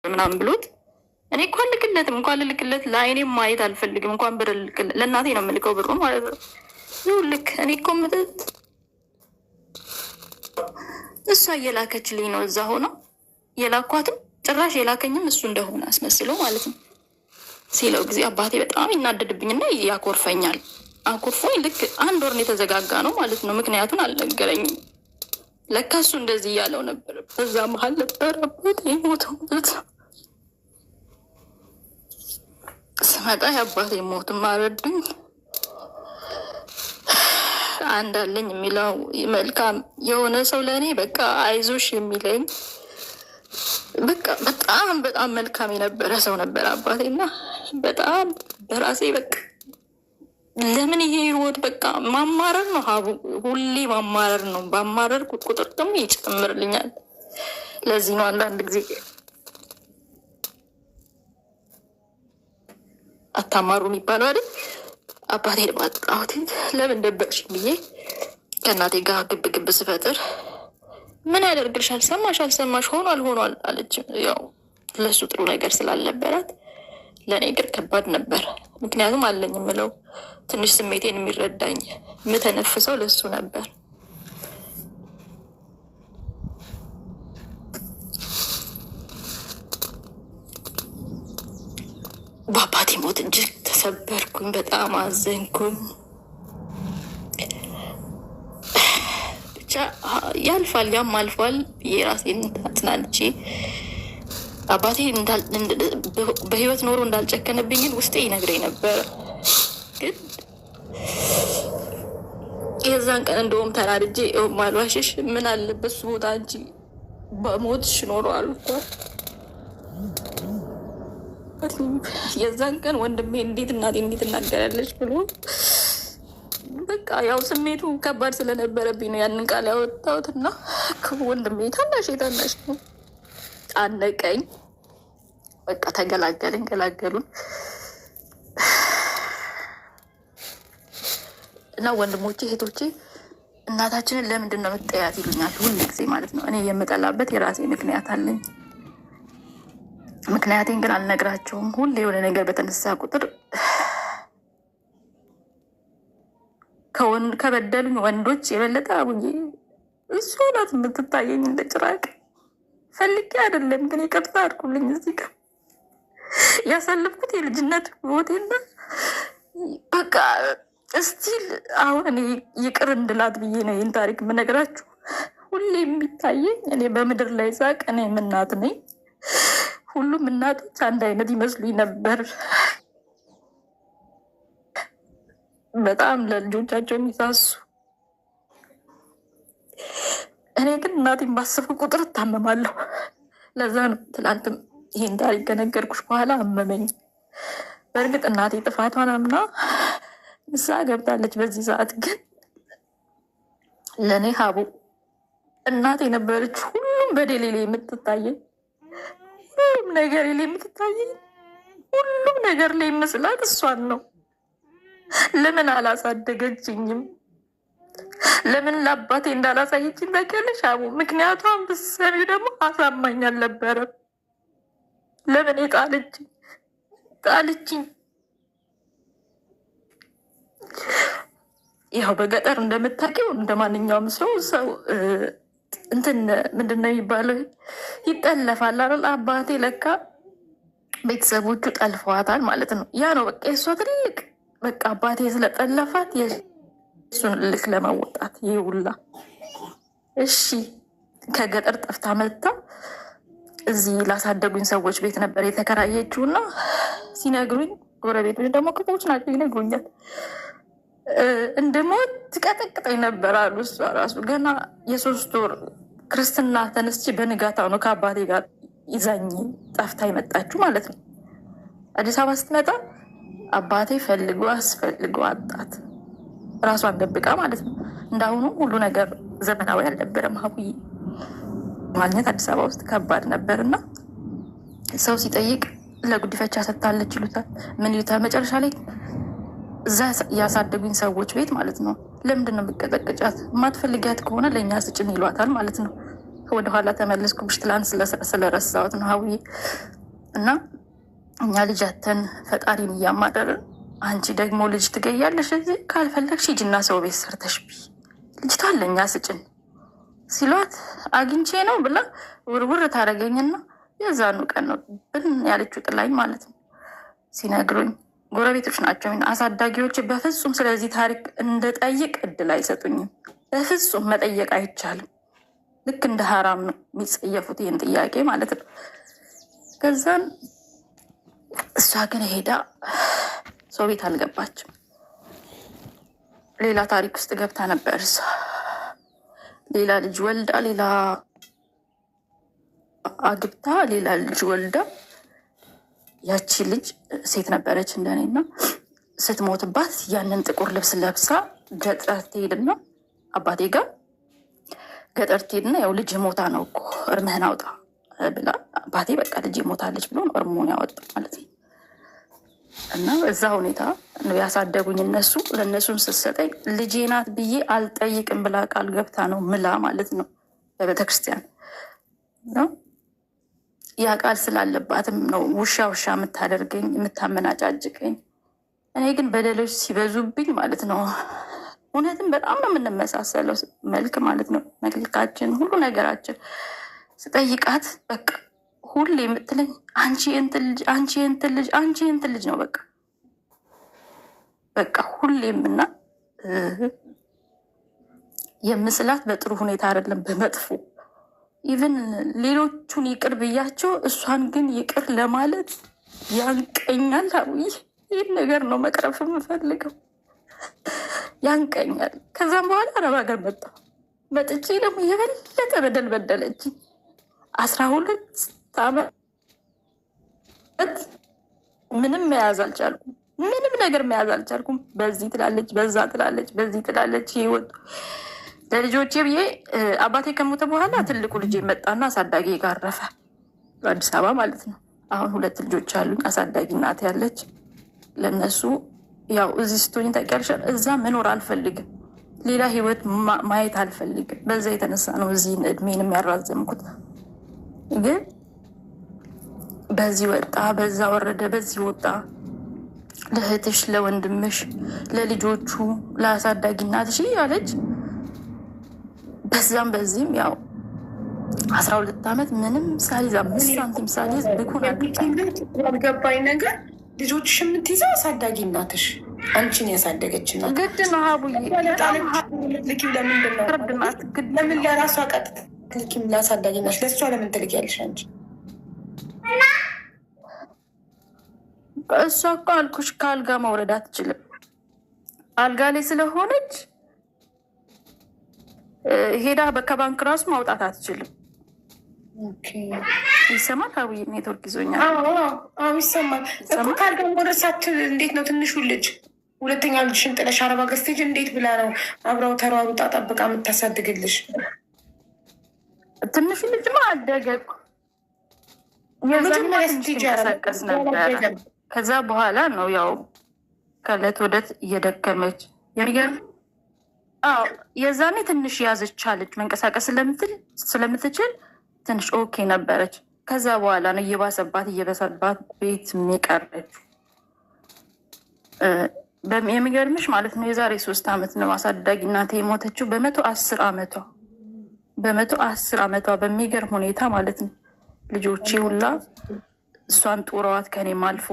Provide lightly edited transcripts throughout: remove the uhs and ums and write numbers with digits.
ምናምን ብሎት እኔ እንኳን ልክለትም እንኳን ልልክለት ለአይኔም ማየት አልፈልግም። እንኳን ብር ልክለት ለእናቴ ነው የምልከው ብሩ ማለት ነው። ይሁን ልክ እኔ እኮ ምጥጥ እሷ እየላከችልኝ ነው። እዛ ሆነ የላኳትም ጭራሽ የላከኝም እሱ እንደሆነ አስመስሎ ማለት ነው ሲለው ጊዜ አባቴ በጣም ይናደድብኝና ያኮርፈኛል። አኮርፎኝ ልክ አንድ ወር የተዘጋጋ ነው ማለት ነው። ምክንያቱን አልነገረኝም። ለካ እሱ እንደዚህ እያለው ነበር። በዛ መሀል ነበር አባቴ ሞተው ማለት ነው። ስመጣ የአባቴ ሞት ማረዱኝ። አንድ አለኝ የሚለው መልካም የሆነ ሰው ለእኔ በቃ አይዞሽ የሚለኝ በቃ በጣም በጣም መልካም የነበረ ሰው ነበር አባቴና በጣም በራሴ በቃ ለምን ይሄ ህይወት በቃ ማማረር ነው። ሀቡ ሁሌ ማማረር ነው። ባማረር ቁጥር ደግሞ ይጨምርልኛል። ለዚህ ነው አንዳንድ ጊዜ አታማሩ የሚባለው አይደል? አባቴን ባጣሁት ለምን ደበቅሽ ብዬ ከእናቴ ጋር ግብ ግብ ስፈጥር ምን ያደርግልሻል፣ ሰማሽ አልሰማሽ ሆኗል ሆኗል አለች። ያው ለሱ ጥሩ ነገር ስላልነበራት ለእኔ ግን ከባድ ነበር። ምክንያቱም አለኝ የምለው ትንሽ ስሜቴን የሚረዳኝ የምተነፍሰው ለሱ ነበር። በአባቴ ሞት እጅግ ተሰበርኩኝ። በጣም አዘንኩኝ። ብቻ ያልፋል፣ ያም አልፏል። የራሴን አጽናንቼ አባቴ በህይወት ኖሮ እንዳልጨከነብኝ ግን ውስጤ ይነግረኝ ነበር። ግን የዛን ቀን እንደውም ተናድጄ ማልዋሽሽ ምን አለበት እሱ ቦታ እንጂ በሞትሽ ኖሮ አልኳት። የዛን ቀን ወንድሜ እንዴት እናቴ እንዴት እናገራለች ብሎ በቃ ያው ስሜቱ ከባድ ስለነበረብኝ ነው ያንን ቃል ያወጣሁት እና ወንድሜ ታናሽ ነው አነቀኝ። በቃ ተገላገልን፣ ገላገሉን እና ወንድሞቼ እህቶቼ እናታችንን ለምንድን ነው የምትጠያት ይሉኛል ሁሉ ጊዜ ማለት ነው። እኔ የምጠላበት የራሴ ምክንያት አለኝ። ምክንያቴን ግን አልነግራቸውም። ሁሌ የሆነ ነገር በተነሳ ቁጥር ከበደሉኝ ወንዶች የበለጠ አቡዬ እሷ ናት የምትታየኝ እንደ ጭራቅ። ፈልጌ አይደለም ግን ይቅርታ አድርጉልኝ። እዚህ ጋር ያሳለፍኩት የልጅነት ህይወቴና በቃ እስቲል አሁን እኔ ይቅር እንድላት ብዬ ነው ይህን ታሪክ የምነግራችሁ። ሁሌ የሚታየኝ እኔ በምድር ላይ ሳቅ እኔም እናት ነኝ። ሁሉም እናቶች አንድ አይነት ይመስሉኝ ነበር፣ በጣም ለልጆቻቸው የሚሳሱ። እኔ ግን እናቴን ባሰብኩ ቁጥር እታመማለሁ። ለዛ ነው ትላንትም ይህን ታሪክ ከነገርኩሽ በኋላ አመመኝ። በእርግጥ እናቴ ጥፋቷን አምና ንስሐ ገብታለች። በዚህ ሰዓት ግን ለእኔ ሀቡ እናቴ ነበረች ሁሉም በደሌ ላይ የምትታየኝ፣ ሁሉም ነገር ላይ የምትታየኝ፣ ሁሉም ነገር ላይ የምስላት እሷን ነው። ለምን አላሳደገችኝም? ለምን ለአባቴ እንዳላሳየችኝ ታውቂያለሽ ሀቡ? ምክንያቷም ብትሰሚው ደግሞ አሳማኝ አልነበረም። ለምን ጣለችኝ? ያው በገጠር እንደምታውቂው እንደ ማንኛውም ሰው እንትን ምንድን ነው የሚባለው ይጠለፋል አይደል? አባቴ ለካ ቤተሰቦቹ ጠልፈዋታል ማለት ነው። ያ ነው በቃ የእሷ ትልቅ በቃ አባቴ ስለጠለፋት የእሱን ልክ ለመወጣት ይውላ። እሺ ከገጠር ጠፍታ መጥታ እዚህ ላሳደጉኝ ሰዎች ቤት ነበር የተከራየችው እና ሲነግሩኝ ጎረቤቶች ደግሞ ክፎች ናቸው ይነግሩኛል። እንደሞት ትቀጠቅጠኝ ነበር አሉ። እሷ ራሱ ገና የ3 ወር ክርስትና ተነስቼ በንጋታው ነው ከአባቴ ጋር ይዛኝ ጠፍታ የመጣችሁ ማለት ነው። አዲስ አበባ ስትመጣ አባቴ ፈልጎ አስፈልጎ አጣት፣ ራሷን ደብቃ ማለት ነው። እንዳሁኑ ሁሉ ነገር ዘመናዊ አልነበረም። ሀቡዬ ማግኘት አዲስ አበባ ውስጥ ከባድ ነበር እና ሰው ሲጠይቅ ለጉዲፈቻ ሰጥታለች ይሉታል። ምን ይሉታል መጨረሻ ላይ እዛ ያሳደጉኝ ሰዎች ቤት ማለት ነው። ለምንድን ነው የምትቀጠቅጫት? የማትፈልጊያት ከሆነ ለእኛ ስጭን ይሏታል ማለት ነው። ወደኋላ ተመለስኩብሽ። ትላንት ስለረሳሁት ነው ሀቡዬ። እና እኛ ልጃተን ፈጣሪን እያማረርን አንቺ ደግሞ ልጅ ትገያለሽ፣ እዚህ ካልፈለግሽ ሂጂና ሰው ቤት ሰርተሽ ቢ ልጅቷን ለእኛ ስጭን ሲሏት አግኝቼ ነው ብላ ውርውር ታደርገኝና የዛኑ ቀን ነው ብን ያለችው ጥላኝ ማለት ነው። ሲነግሩኝ ጎረቤቶች ናቸው አሳዳጊዎች፣ በፍጹም ስለዚህ ታሪክ እንደጠይቅ እድል አይሰጡኝም። በፍጹም መጠየቅ አይቻልም። ልክ እንደ ሀራም ነው የሚጸየፉት ይህን ጥያቄ ማለት ነው። ከዛን እሷ ግን ሄዳ ሰው ቤት አልገባችም። ሌላ ታሪክ ውስጥ ገብታ ነበር እሷ። ሌላ ልጅ ወልዳ፣ ሌላ አግብታ፣ ሌላ ልጅ ወልዳ፣ ያቺ ልጅ ሴት ነበረች እንደኔና ስትሞትባት ያንን ጥቁር ልብስ ለብሳ ገጠር ትሄድና አባቴ ጋር ገጠር ትሄድና ያው ልጅ ሞታ ነው እኮ እርምህን አውጣ ብላ አባቴ በቃ ልጅ ሞታለች ብሎ እርሙን ያወጣ ማለት ነው። እና በዛ ሁኔታ ያሳደጉኝ እነሱ። ለእነሱም ስትሰጠኝ ልጄ ናት ብዬ አልጠይቅም ብላ ቃል ገብታ ነው ምላ ማለት ነው በቤተክርስቲያን ነው። ያ ቃል ስላለባትም ነው ውሻ ውሻ የምታደርገኝ የምታመናጫጭቀኝ። እኔ ግን በደሎች ሲበዙብኝ ማለት ነው እውነትም በጣም ነው የምንመሳሰለው መልክ ማለት ነው መልካችን፣ ሁሉ ነገራችን። ስጠይቃት በቃ ሁሌ የምትለኝ አንቺ የእንትን ልጅ፣ አንቺ የእንትን ልጅ፣ አንቺ የእንትን ልጅ ነው በቃ ሁሌም። እና የምስላት በጥሩ ሁኔታ አይደለም በመጥፎ ኢቨን ሌሎቹን ይቅር ብያቸው እሷን ግን ይቅር ለማለት ያንቀኛል። ይህን ነገር ነው መቅረፍ የምፈልገው፣ ያንቀኛል። ከዛም በኋላ አረብ ሀገር መጥቼ ደግሞ የበለጠ በደል በደለችኝ። 12 ዓመት ምንም መያዝ አልቻልኩም። ምንም ነገር መያዝ አልቻልኩም። በዚህ ትላለች፣ በዛ ትላለች፣ በዚህ ትላለች። ህይወቱ ለልጆቼ ብዬ አባቴ ከሞተ በኋላ ትልቁ ልጅ መጣና አሳዳጊ ጋር አረፈ፣ በአዲስ አበባ ማለት ነው። አሁን 2 ልጆች አሉኝ። አሳዳጊ እናት ያለች ለነሱ ያው እዚህ ስትሆኝ ታውቂያለሽ፣ እዛ መኖር አልፈልግም፣ ሌላ ህይወት ማየት አልፈልግም። በዛ የተነሳ ነው እዚህ እድሜን የሚያራዘምኩት። ግን በዚህ ወጣ፣ በዛ ወረደ፣ በዚህ ወጣ። ለእህትሽ፣ ለወንድምሽ፣ ለልጆቹ፣ ለአሳዳጊ እናትሽ ያለች በዛም በዚህም ያው 12 ዓመት ምንም ሳይዝ 5 ሳንቲም ሳይዝ ብኩን አልገባኝ ነገር ልጆችሽ የምትይዘው አሳዳጊ እናትሽ አንቺን ያሳደገች እናት ግድ ነው። ሀቡዬ ልኪው ለምንድን ነው? ለምን ለራሷ ቀጥታ ልኪም ለአሳዳጊ እናትሽ ለእሷ ለምን ትልኪያለሽ አንቺ? እሷ እኮ አልኩሽ ከአልጋ መውረድ አትችልም። አልጋ ላይ ስለሆነች ሄዳ ከባንክ ራሱ ማውጣት አትችልም። ይሰማል? ሀቡዬ ኔትወርክ ይዞኛል። ይሰማል እኮ ከአልጋ መውረድ ሳትል እንዴት ነው ትንሹ ልጅ ሁለተኛ ልጅሽን ጥለሽ አረብ ሀገር ስትሄጂ እንዴት ብላ ነው አብራው ተሯሩጣ ጠብቃ የምታሳድግልሽ? ትንሹ ልጅማ አደገ ያንቀሳቀስ ነበረ። ከዛ በኋላ ነው ያው ከእለት ወደት እየደከመች የሚገርም። የዛኔ ትንሽ ያዘቻለች መንቀሳቀስ ስለምትችል ትንሽ ኦኬ ነበረች። ከዛ በኋላ ነው እየበሰባት ቤት የሚቀረችው። የሚገርምሽ ማለት ነው የዛሬ 3 ዓመት ነው አሳዳጊ እናቴ የሞተችው በ110 ዓመቷ በሚገርም ሁኔታ ማለት ነው። ልጆቼ ሁላ እሷን ጡረዋት ከኔም አልፎ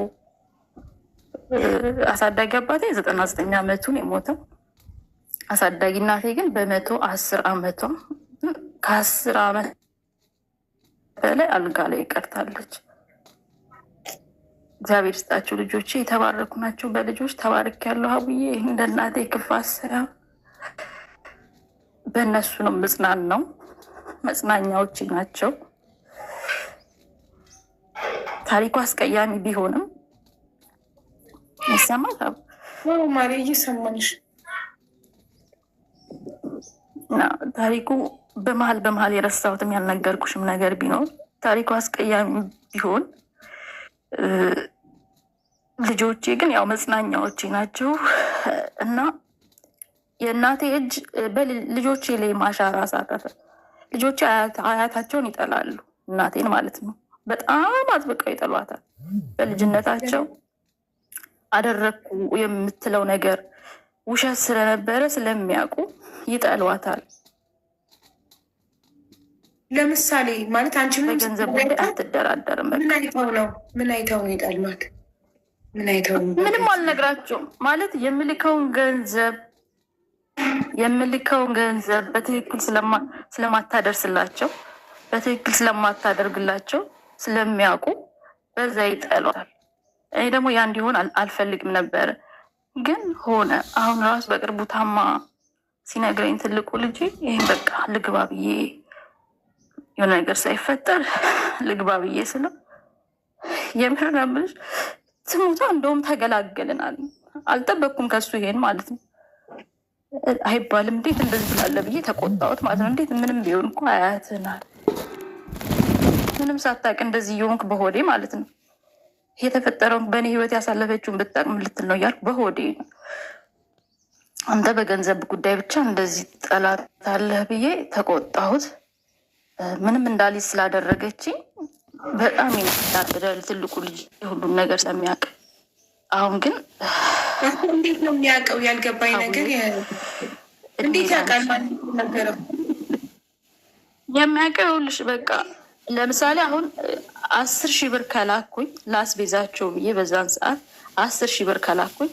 አሳዳጊ አባቴ 99 ዓመቱን የሞተው፣ አሳዳጊ እናቴ ግን በ110 ዓመቷ ከ10 ዓመት በላይ አልጋ ላይ ቀርታለች። እግዚአብሔር ስጣቸው። ልጆቼ የተባረኩ ናቸው። በልጆች ተባረክ ያለው ሀቡዬ እንደ እናቴ ክፋት ሳይሆን በእነሱ ነው መጽናናው። መጽናኛዎች ናቸው። ታሪኩ አስቀያሚ ቢሆንም ይሰማል። ማሪ እየሰማንሽ ታሪኩ በመሀል የረሳሁትም ያልነገርኩሽም ነገር ቢኖር ታሪኩ አስቀያሚ ቢሆን ልጆቼ ግን ያው መጽናኛዎቼ ናቸው እና የእናቴ እጅ ልጆቼ ላይ ማሻራ አሳረፈ። ልጆቼ አያታቸውን ይጠላሉ፣ እናቴን ማለት ነው። በጣም አጥብቀው ይጠሏታል። በልጅነታቸው አደረግኩ የምትለው ነገር ውሸት ስለነበረ ስለሚያውቁ ይጠሏታል። ለምሳሌ ማለት አንቺ በገንዘብ ጉዳይ አትደራደርም። ምን አይተው ነው ይጠልማት? ምን አይተው? ምንም አልነግራቸውም ማለት የምልከውን ገንዘብ በትክክል ስለማታደርስላቸው በትክክል ስለማታደርግላቸው ስለሚያውቁ በዛ ይጠሏታል። እኔ ደግሞ ያ እንዲሆን አልፈልግም ነበረ፣ ግን ሆነ። አሁን ራሱ በቅርቡ ታማ ሲነግረኝ ትልቁ ልጅ ይህም በቃ ልግባ ብዬ የሆነ ነገር ሳይፈጠር ልግባ ብዬ ስለው የምር ነው የምልሽ ትሙታ እንደውም ተገላገልናል። አልጠበቅኩም ከሱ ይሄን ማለት ነው። አይባልም እንዴት እንደዚህ ብላለ ብዬ ተቆጣሁት ማለት ነው። እንዴት ምንም ቢሆን እኮ አያትናል ምንም ሳታውቅ እንደዚህ የሆንክ በሆዴ ማለት ነው። የተፈጠረውን በእኔ ህይወት ያሳለፈችውን ብትጠቅም ልትል ነው እያልኩ በሆዴ ነው። አንተ በገንዘብ ጉዳይ ብቻ እንደዚህ ጠላት አለህ ብዬ ተቆጣሁት። ምንም እንዳልይዝ ስላደረገች በጣም ይናደዳል ትልቁ ልጅ የሁሉም ነገር ስለሚያውቅ። አሁን ግን እንዴት ነው የሚያውቀው? ያልገባኝ ነገር እንዴት ያውቃል? ማለት ነገረው የሚያውቀው ይኸውልሽ፣ በቃ ለምሳሌ አሁን 10,000 ብር ከላኩኝ ለአስቤዛቸው ብዬ በዛን ሰዓት 10,000 ብር ከላኩኝ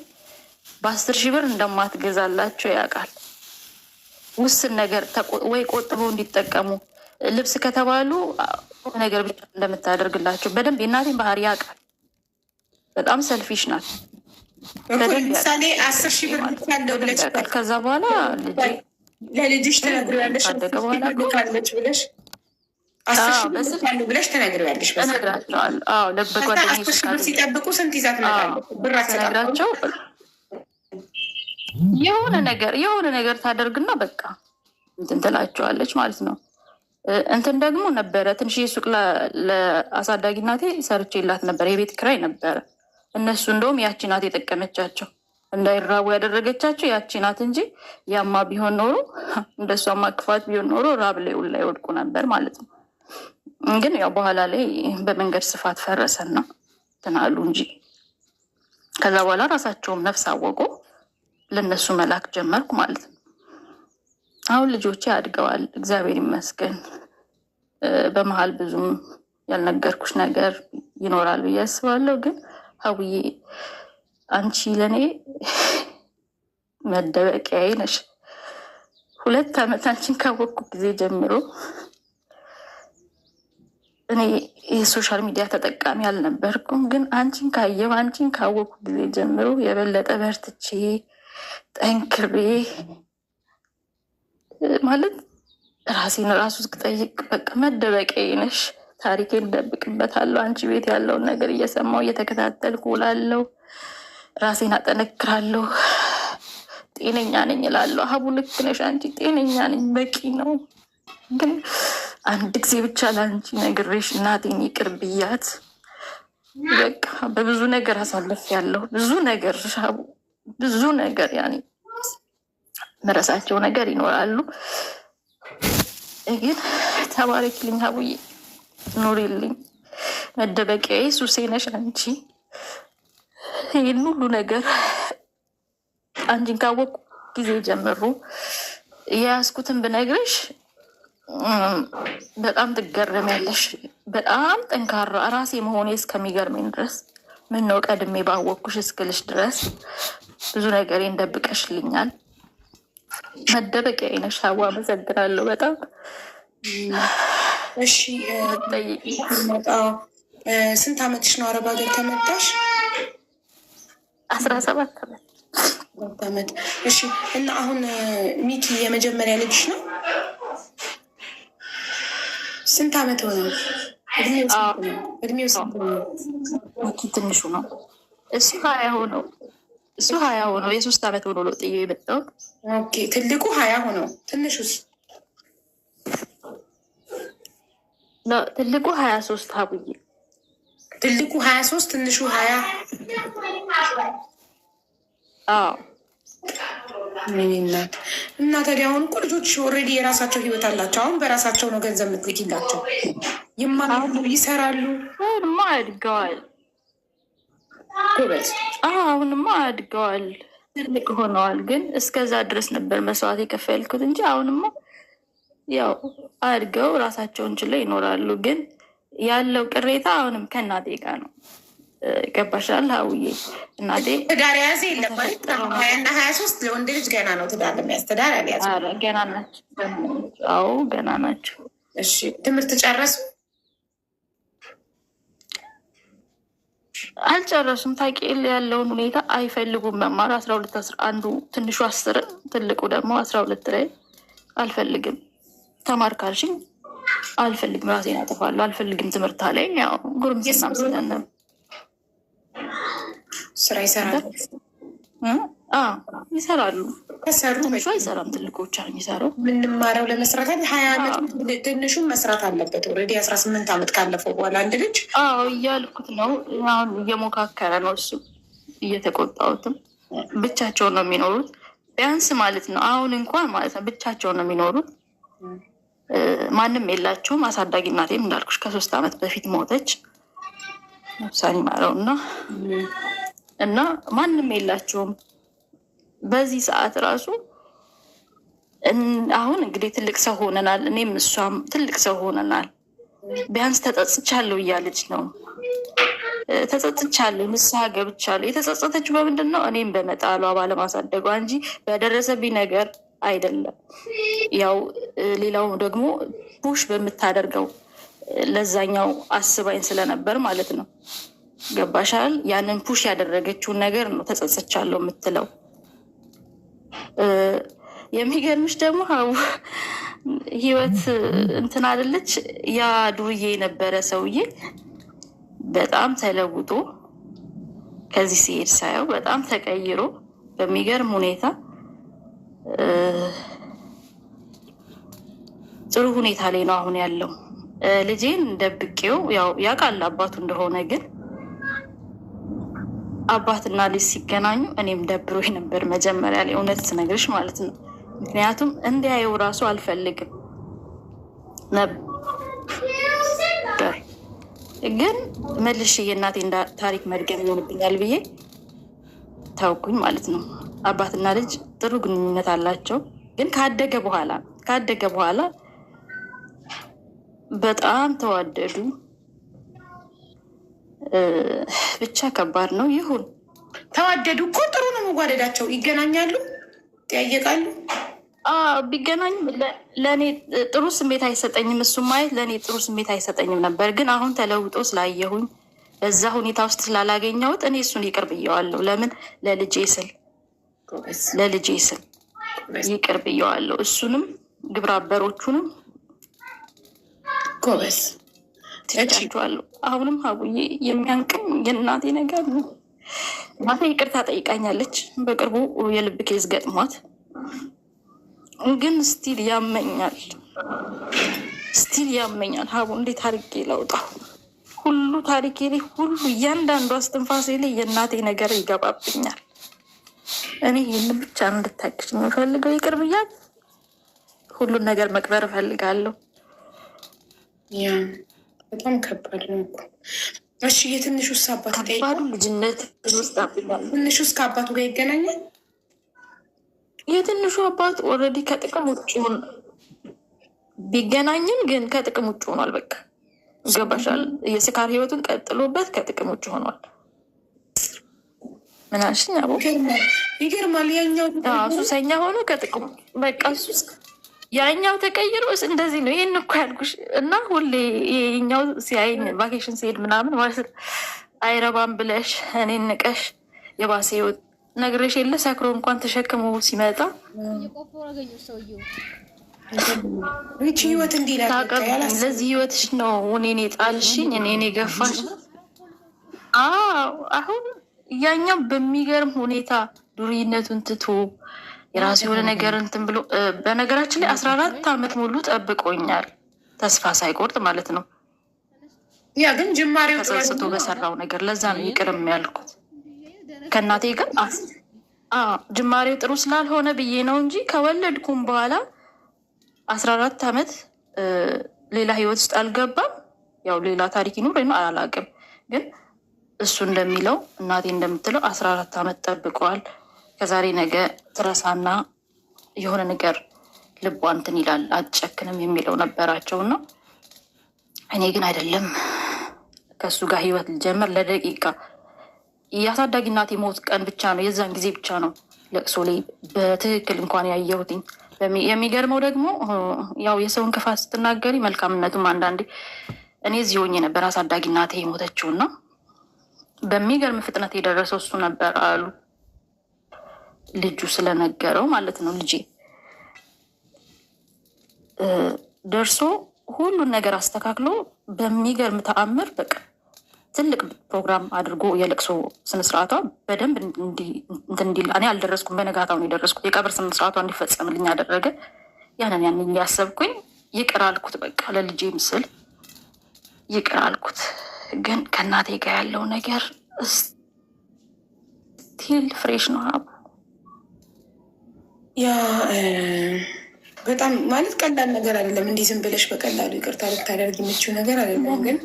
በ10,000 ብር እንደማትገዛላቸው ያውቃል። ውስን ነገር ወይ ቆጥበው እንዲጠቀሙ ልብስ ከተባሉ ነገር ብቻ እንደምታደርግላቸው በደንብ የእናቴን ባህሪ ያውቃል። በጣም ሰልፊሽ ናት። ለምሳሌ 10,000 ብር ያለው ብለሽ ከዛ በኋላ ለልጅሽ ትነግሪያለሽ ካለች ብለሽ 10,000 ብር ያለው ብለሽ ትነግሪያለሽ። እነግራቸዋለሁ። አዎ ለበጓደኞች 10,000 ብር ሲጠብቁ ስንት ይዛ ትመጣለች? ብር አትነግራቸው የሆነ ነገር ታደርግና በቃ እንትን ትላቸዋለች ማለት ነው። እንትን ደግሞ ነበረ ትንሽ ሱቅ ለአሳዳጊ እናቴ ሰርቼላት ነበረ። የቤት ኪራይ ነበረ። እነሱ እንደውም ያቺ ናት የጠቀመቻቸው፣ እንዳይራቡ ያደረገቻቸው ያቺ ናት እንጂ ያማ ቢሆን ኖሮ እንደሷማ ክፋት ቢሆን ኖሮ ራብ ላይ ውላ ይወድቁ ነበር ማለት ነው። ግን ያው በኋላ ላይ በመንገድ ስፋት ፈረሰና ትናሉ እንጂ ከዛ በኋላ ራሳቸውም ነፍስ አወቁ። ለእነሱ መላክ ጀመርኩ ማለት ነው። አሁን ልጆቼ አድገዋል፣ እግዚአብሔር ይመስገን። በመሀል ብዙም ያልነገርኩሽ ነገር ይኖራል ብዬ አስባለሁ። ግን ሀቡዬ አንቺ ለእኔ መደበቂያዬ ነሽ። 2 ዓመት አንቺን ካወቅኩ ጊዜ ጀምሮ እኔ የሶሻል ሚዲያ ተጠቃሚ አልነበርኩም። ግን አንቺን ካየሁ አንቺን ካወቅኩ ጊዜ ጀምሮ የበለጠ በርትቼ ጠንክሬ ማለት ራሴን ራሱ እስክጠይቅ በቃ መደበቂያዬ ነሽ። ታሪኬን እደብቅበታለሁ። አንቺ ቤት ያለውን ነገር እየሰማሁ እየተከታተልኩ እውላለሁ። ራሴን አጠነክራለሁ። ጤነኛ ነኝ እላለሁ። ሀቡ ልክ ነሽ፣ አንቺ ጤነኛ ነኝ፣ በቂ ነው። ግን አንድ ጊዜ ብቻ ለአንቺ ነግሬሽ እናቴን ይቅር ብያት በቃ በብዙ ነገር አሳልፌያለሁ። ብዙ ነገር ሀቡ ብዙ ነገር ያኔ መረሳቸው ነገር ይኖራሉ። ግን ተባረኪልኝ ሀቡዬ፣ ኑሪልኝ፣ መደበቂያዬ፣ ሱሴ ነሽ አንቺ። ይህን ሁሉ ነገር አንቺን ካወቅኩ ጊዜ ጀምሮ የያዝኩትን ብነግርሽ በጣም ትገረሚያለሽ። በጣም ጠንካራ ራሴ መሆኔ እስከሚገርመኝ ድረስ ምን ነው ቀድሜ ባወቅኩሽ እስክልሽ ድረስ ብዙ ነገሬን ደብቀሽልኛል። መደበቂያዬ ነሽ ሀቡ። አመሰግናለሁ በጣም። እሺ ስንት ዓመትሽ ነው አረብ ሀገር ከመጣሽ? 17 ዓመት። እሺ እና አሁን ሚኪ የመጀመሪያ ልጅሽ ነው? ስንት ዓመት ሆነው? እድሜው ስንት ነው? ሚኪ ትንሹ ነው። እሱ 20 ሆነው የ3 ዓመት ሆኖ ነው ጥዬ የመጣሁት። ኦኬ ትልቁ 20 ሆነው፣ ትንሹስ? ትልቁ 23 ሀቡዬ። ትልቁ 23 ትንሹ 20። አዎ እናት እና ታዲያ አሁን እኮ ልጆች ኦልሬዲ የራሳቸው ህይወት አላቸው። አሁን በራሳቸው ነው ገንዘብ የምትልኪላቸው። ይማራሉ፣ ይሰራሉ። አሁንማ አድገዋል። አሁንማ አድገዋል፣ ትልቅ ሆነዋል። ግን እስከዛ ድረስ ነበር መስዋዕት የከፈልኩት እንጂ አሁንማ ያው አድገው ራሳቸውን ችለው ይኖራሉ። ግን ያለው ቅሬታ አሁንም ከእናቴ ጋር ነው። ገባሻል ሀውዬ? እናቴ ትዳር የያዘ የለም ማለት 23 ለወንድ ልጅ ገና ነው ትዳር ለመያዝ። ትዳር ያልያዘ ገና ናቸው። አዎ ገና ናቸው። እሺ ትምህርት ጨረሱ? አልጨረሱም። ታውቂል ያለውን ሁኔታ አይፈልጉም መማር። 12 አንዱ ትንሹ 10 ትልቁ ደግሞ 12 ላይ አልፈልግም ተማር ካልሽኝ አልፈልግም፣ ራሴን አጠፋለሁ፣ አልፈልግም ትምህርት ላይ ያው ጉርምስና ስለነበር ስራ ይሰራሉ። ይሰራሉ። ከሰሩ ትንሹ አይሰራም፣ ትልቁ ብቻ ነው የሚሰራው። የምንማረው ለመስራት 20 ዓመት ትንሹን መስራት አለበት። ኦልሬዲ 18 ዓመት ካለፈው በኋላ አንድ ልጅ እያልኩት ነው። አሁን እየሞካከረ ነው እሱ፣ እየተቆጣሁትም። ብቻቸውን ነው የሚኖሩት ቢያንስ ማለት ነው። አሁን እንኳን ማለት ነው ብቻቸውን ነው የሚኖሩት። ማንም የላቸውም። አሳዳጊ እናቴም እንዳልኩሽ ከ3 ዓመት በፊት ሞተች። ነፍሳን ይማረው እና ማንም የላቸውም በዚህ ሰዓት ራሱ። አሁን እንግዲህ ትልቅ ሰው ሆነናል፣ እኔም እሷም ትልቅ ሰው ሆነናል። ቢያንስ ተጸጽቻለሁ እያለች ነው። ተጸጽቻለሁ፣ ንስሐ ገብቻለሁ። የተጸጸተችው በምንድን ነው? እኔም በመጣሏ ባለማሳደጓ እንጂ በደረሰብኝ ነገር አይደለም። ያው ሌላው ደግሞ ፑሽ በምታደርገው ለዛኛው አስባኝ ስለነበር ማለት ነው። ገባሻል? ያንን ፑሽ ያደረገችውን ነገር ነው ተጸጽቻለሁ የምትለው። የሚገርምሽ ደግሞ ህይወት እንትን አይደለች። ያ ዱርዬ የነበረ ሰውዬ በጣም ተለውጦ ከዚህ ሲሄድ ሳየው በጣም ተቀይሮ በሚገርም ሁኔታ ጥሩ ሁኔታ ላይ ነው አሁን ያለው። ልጄን ደብቄው ያው ያውቃል አባቱ እንደሆነ፣ ግን አባትና ልጅ ሲገናኙ እኔም ደብሮኝ ነበር መጀመሪያ ላይ፣ እውነት ስነግርሽ ማለት ነው። ምክንያቱም እንዲያየው ራሱ አልፈልግም ነበር፣ ግን መልሼ የእናቴ ታሪክ መድገም ይሆንብኛል ብዬ ታውኩኝ ማለት ነው። አባትና ልጅ ጥሩ ግንኙነት አላቸው፣ ግን ካደገ በኋላ በጣም ተዋደዱ። ብቻ ከባድ ነው። ይሁን ተዋደዱ እኮ ጥሩ ነው መዋደዳቸው። ይገናኛሉ፣ ይጠያየቃሉ። ቢገናኙም ለእኔ ጥሩ ስሜት አይሰጠኝም። እሱ ማየት ለእኔ ጥሩ ስሜት አይሰጠኝም ነበር፣ ግን አሁን ተለውጦ ስላየሁኝ በዛ ሁኔታ ውስጥ ስላላገኘሁት እኔ እሱን ይቅር ብየዋለሁ። ለምን? ለልጄ ስል ይቅር ብየዋለሁ። እሱንም ግብረ አበሮቹንም ጎበዝ ትቻቸዋለሁ። አሁንም ሀቡዬ የሚያንቅም የእናቴ ነገር ነው። እናቴ ይቅርታ ጠይቃኛለች በቅርቡ የልብ ኬዝ ገጥሟት፣ ግን ስቲል ያመኛል ሀቡ። እንዴት አድርጌ ላውጣው? ሁሉ ታሪኬ ላይ ሁሉ እያንዳንዱ አስትንፋሴ ላይ የእናቴ ነገር ይገባብኛል። እኔ ይህን ብቻ እንድታግሽ የምፈልገው ይቅር ብያት ሁሉን ነገር መቅበር እፈልጋለሁ። በጣም ከባድ ነው። እሺ የትንሹ አባት ከባዱ ልጅነት ትንሹ ከአባቱ ጋር ይገናኛል። የትንሹ አባት ኦልሬዲ ከጥቅም ውጭ ቢገናኝም ግን ከጥቅም ውጭ ሆኗል። በቃ ገባሻል? የስካር ህይወቱን ቀጥሎበት ከጥቅም ውጭ ሆኗል። ምናሽኝ አቦ ይገርማል። ያኛው ሱሰኛ ሆኖ ከጥቅም በቃ ሱስ ያኛው ተቀይሮ እንደዚህ ነው። ይህን እኮ ያልኩሽ እና ሁሌ ይኛው ሲያይኝ ቫኬሽን ሲሄድ ምናምን ማለት አይረባም ብለሽ እኔን ንቀሽ የባሰ ህይወት ነግሬሽ የለ ሰክሮ እንኳን ተሸክሞ ሲመጣ ይቺ ህይወት ለዚህ ህይወትሽ ነው እኔን የጣልሽኝ፣ እኔን የገፋሽ። አሁን ያኛው በሚገርም ሁኔታ ዱርይነቱን ትቶ የራሱ የሆነ ነገር እንትን ብሎ በነገራችን ላይ 14 ዓመት ሙሉ ጠብቆኛል፣ ተስፋ ሳይቆርጥ ማለት ነው። ያ ግን ጅማሬው ተጸጽቶ በሰራው ነገር ለዛ ነው ይቅርም ያልኩት። ከእናቴ ጋር ጅማሬው ጥሩ ስላልሆነ ብዬ ነው እንጂ ከወለድኩም በኋላ 14 ዓመት ሌላ ህይወት ውስጥ አልገባም። ያው ሌላ ታሪክ ይኑር አላውቅም፣ ግን እሱ እንደሚለው እናቴ እንደምትለው 14 ዓመት ጠብቀዋል። ከዛሬ ነገ ትረሳና የሆነ ነገር ልቧ እንትን ይላል፣ አትጨክንም የሚለው ነበራቸው እና እኔ ግን አይደለም ከእሱ ጋር ህይወት ልጀምር ለደቂቃ የአሳዳጊ እናቴ ሞት ቀን ብቻ ነው፣ የዛን ጊዜ ብቻ ነው ለቅሶ ላይ በትክክል እንኳን ያየሁትኝ። የሚገርመው ደግሞ ያው የሰውን ክፋት ስትናገሪ መልካምነቱም አንዳንዴ እኔ እዚህ ሆኜ ነበር አሳዳጊ እናቴ የሞተችው እና በሚገርም ፍጥነት የደረሰው እሱ ነበር አሉ። ልጁ ስለነገረው ማለት ነው። ልጄ ደርሶ ሁሉን ነገር አስተካክሎ በሚገርም ተአምር በቃ ትልቅ ፕሮግራም አድርጎ የለቅሶ ስነስርዓቷ በደንብ እንዲል እኔ አልደረስኩም። በነጋታው ነው የደረስኩት። የቀብር ስነስርዓቷ እንዲፈጸምልኝ ያደረገ ያን እያሰብኩኝ ይቅር አልኩት። በቃ ለልጄ ምስል ይቅር አልኩት። ግን ከእናቴ ጋር ያለው ነገር ስቲል ፍሬሽ ነው። ያ በጣም ማለት ቀላል ነገር አይደለም። እንዲህ ዝም ብለሽ በቀላሉ ይቅርታ ልታደርግ የምችው ነገር አይደለም። ግን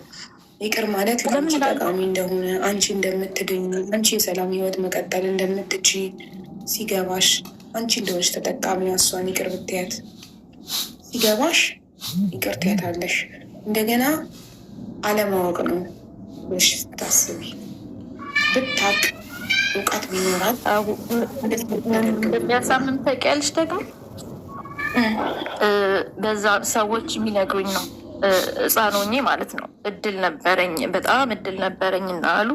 ይቅር ማለት ለአንቺ ጠቃሚ እንደሆነ፣ አንቺ እንደምትድኝ፣ አንቺ የሰላም ህይወት መቀጠል እንደምትች ሲገባሽ፣ አንቺ እንደሆነች ተጠቃሚ እሷን ይቅር ብትያት ሲገባሽ ይቅር ትያታለሽ። እንደገና አለማወቅ ነው ብለሽ ስታስቢ ብታቅ እውቀት ቢኖራት እንደሚያሳምን ታውቂያለሽ። ደግሞ በዛ ሰዎች የሚነግሩኝ ነው ሕፃን ሆኜ ማለት ነው እድል ነበረኝ፣ በጣም እድል ነበረኝ እና አሉ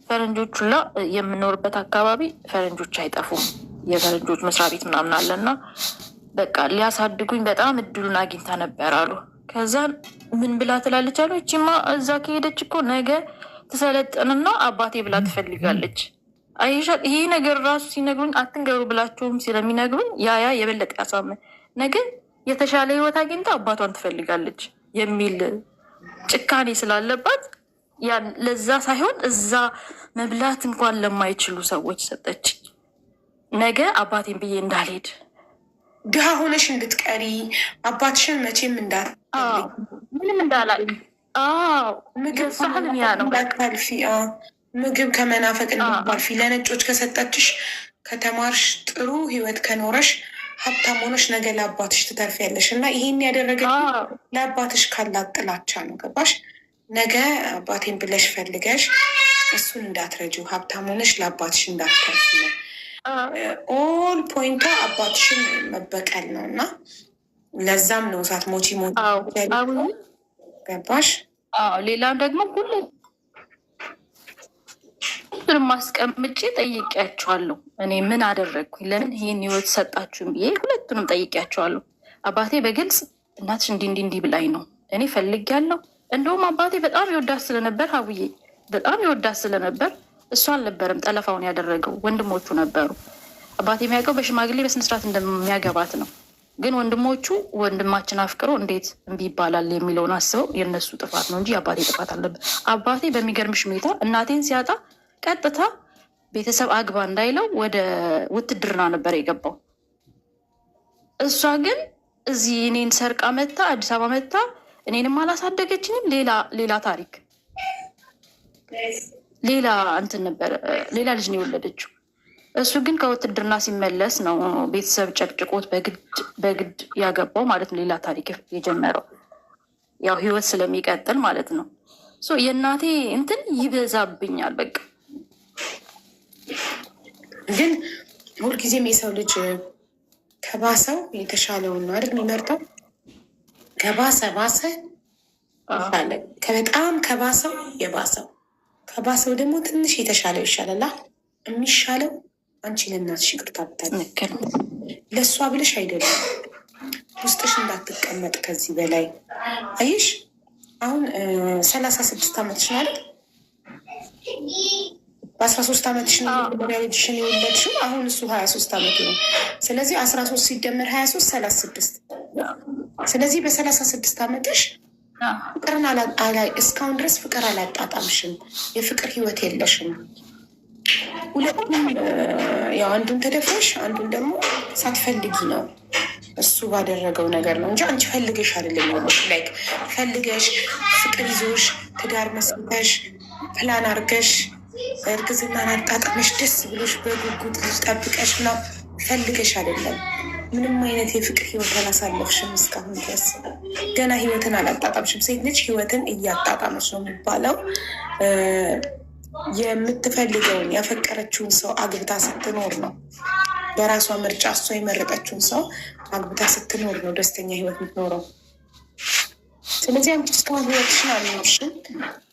ፈረንጆቹ ላ የምኖርበት አካባቢ ፈረንጆች አይጠፉም። የፈረንጆች መስሪያ ቤት ምናምን አለ እና በቃ ሊያሳድጉኝ በጣም እድሉን አግኝታ ነበር አሉ። ከዛ ምን ብላ ትላለች አሉ፣ እቺማ እዛ ከሄደች እኮ ነገ ትሰለጥንና አባቴ ብላ ትፈልጋለች። አይሻ ይሄ ነገር ራሱ ሲነግሩኝ አትንገሩ ብላችሁም ስለሚነግሩኝ ያ የበለጠ ያሳምን ነገ የተሻለ ህይወት አግኝታ አባቷን ትፈልጋለች የሚል ጭካኔ ስላለባት ያን ለዛ ሳይሆን እዛ መብላት እንኳን ለማይችሉ ሰዎች ሰጠች። ነገ አባቴን ብዬ እንዳልሄድ ድሃ ሆነሽ እንድትቀሪ አባትሽን መቼም ምንም እንዳላል ምግብ ሳህልም ያ ነው እንዳታልፊ፣ ምግብ ከመናፈቅ እንዳታልፊ ለነጮች ከሰጠችሽ፣ ከተማርሽ፣ ጥሩ ህይወት ከኖረሽ፣ ሀብታም ሆነሽ ነገ ለአባትሽ ትተርፊያለሽ። እና ይሄን ያደረገ ለአባትሽ ካላት ጥላቻ ነው። ገባሽ? ነገ አባቴን ብለሽ ፈልገሽ እሱን እንዳትረጂው፣ ሀብታም ሆነሽ ለአባትሽ እንዳትተርፊ ነው። ኦል ፖይንቷ አባትሽን መበቀል ነው። እና ለዛም ነው እሳት ሞቺ ገባሽ? ሌላው ደግሞ ሁሉንም ማስቀምጬ ጠይቄያቸዋለሁ። እኔ ምን አደረግኩኝ? ለምን ይህን ህይወት ሰጣችሁን ብዬ ሁለቱንም ጠይቄያቸዋለሁ። አባቴ በግልጽ እናትሽ እንዲህ ብላኝ ነው እኔ ፈልጌያለሁ። እንደውም አባቴ በጣም ይወዳት ስለነበር ሀቡዬ በጣም ይወዳት ስለነበር እሱ አልነበረም ጠለፋውን ያደረገው፣ ወንድሞቹ ነበሩ። አባቴ የሚያውቀው በሽማግሌ በስነስርዓት እንደሚያገባት ነው። ግን ወንድሞቹ ወንድማችን አፍቅሮ እንዴት እምቢ ይባላል የሚለውን አስበው የእነሱ ጥፋት ነው እንጂ የአባቴ ጥፋት አለበት። አባቴ በሚገርምሽ ሁኔታ እናቴን ሲያጣ ቀጥታ ቤተሰብ አግባ እንዳይለው ወደ ውትድርና ነበር የገባው። እሷ ግን እዚህ እኔን ሰርቃ መታ አዲስ አበባ መታ እኔንም አላሳደገችኝም። ሌላ ታሪክ ሌላ እንትን ነበር፣ ሌላ ልጅ ነው የወለደችው። እሱ ግን ከውትድርና ሲመለስ ነው ቤተሰብ ጨቅጭቆት በግድ ያገባው ማለት ነው። ሌላ ታሪክ የጀመረው ያው ህይወት ስለሚቀጥል ማለት ነው። የእናቴ እንትን ይበዛብኛል በቃ። ግን ሁልጊዜም የሰው ልጅ ከባሰው የተሻለውን ነው አይደል የሚመርጠው? ከባሰ በጣም ከባሰው የባሰው ከባሰው ደግሞ ትንሽ የተሻለው ይሻላል። የሚሻለው አንቺ ለእናትሽ ይቅርታ ብታደርግ ለእሷ ብለሽ አይደለም፣ ውስጥሽ እንዳትቀመጥ ከዚህ በላይ አይሽ። አሁን 36 ዓመትሽ ነው አይደል? በ13 ዓመትሽ ነው ልጅሽን የወለድሽው። አሁን እሱ 23 ዓመቱ ነው። ስለዚህ 13 ሲደመር 23 36። ስለዚህ በ36 ዓመትሽ ፍቅርን እስካሁን ድረስ ፍቅር አላጣጣምሽም። የፍቅር ህይወት የለሽም። ሁለቱም ያው አንዱን ተደፍረሽ አንዱን ደግሞ ሳትፈልጊ ነው እሱ ባደረገው ነገር ነው እንጂ አንቺ ፈልገሽ አይደለም። ላይክ ፈልገሽ ፍቅር ይዞሽ ትዳር መስርተሽ ፕላን አርገሽ እርግዝናን አጣጥመሽ ደስ ብሎሽ በጉጉት ልጅ ጠብቀሽ እና ፈልገሽ አይደለም። ምንም አይነት የፍቅር ህይወት አላሳለፍሽም እስካሁን ድረስ ገና ህይወትን አላጣጣምሽም። ሴት ልጅ ህይወትን እያጣጣመች ነው የሚባለው። የምትፈልገውን ያፈቀረችውን ሰው አግብታ ስትኖር ነው። በራሷ ምርጫ እሷ የመረጠችውን ሰው አግብታ ስትኖር ነው ደስተኛ ህይወት የምትኖረው። ስለዚህ አንቺ እስካሁን ህይወትሽን አልኖርሽም።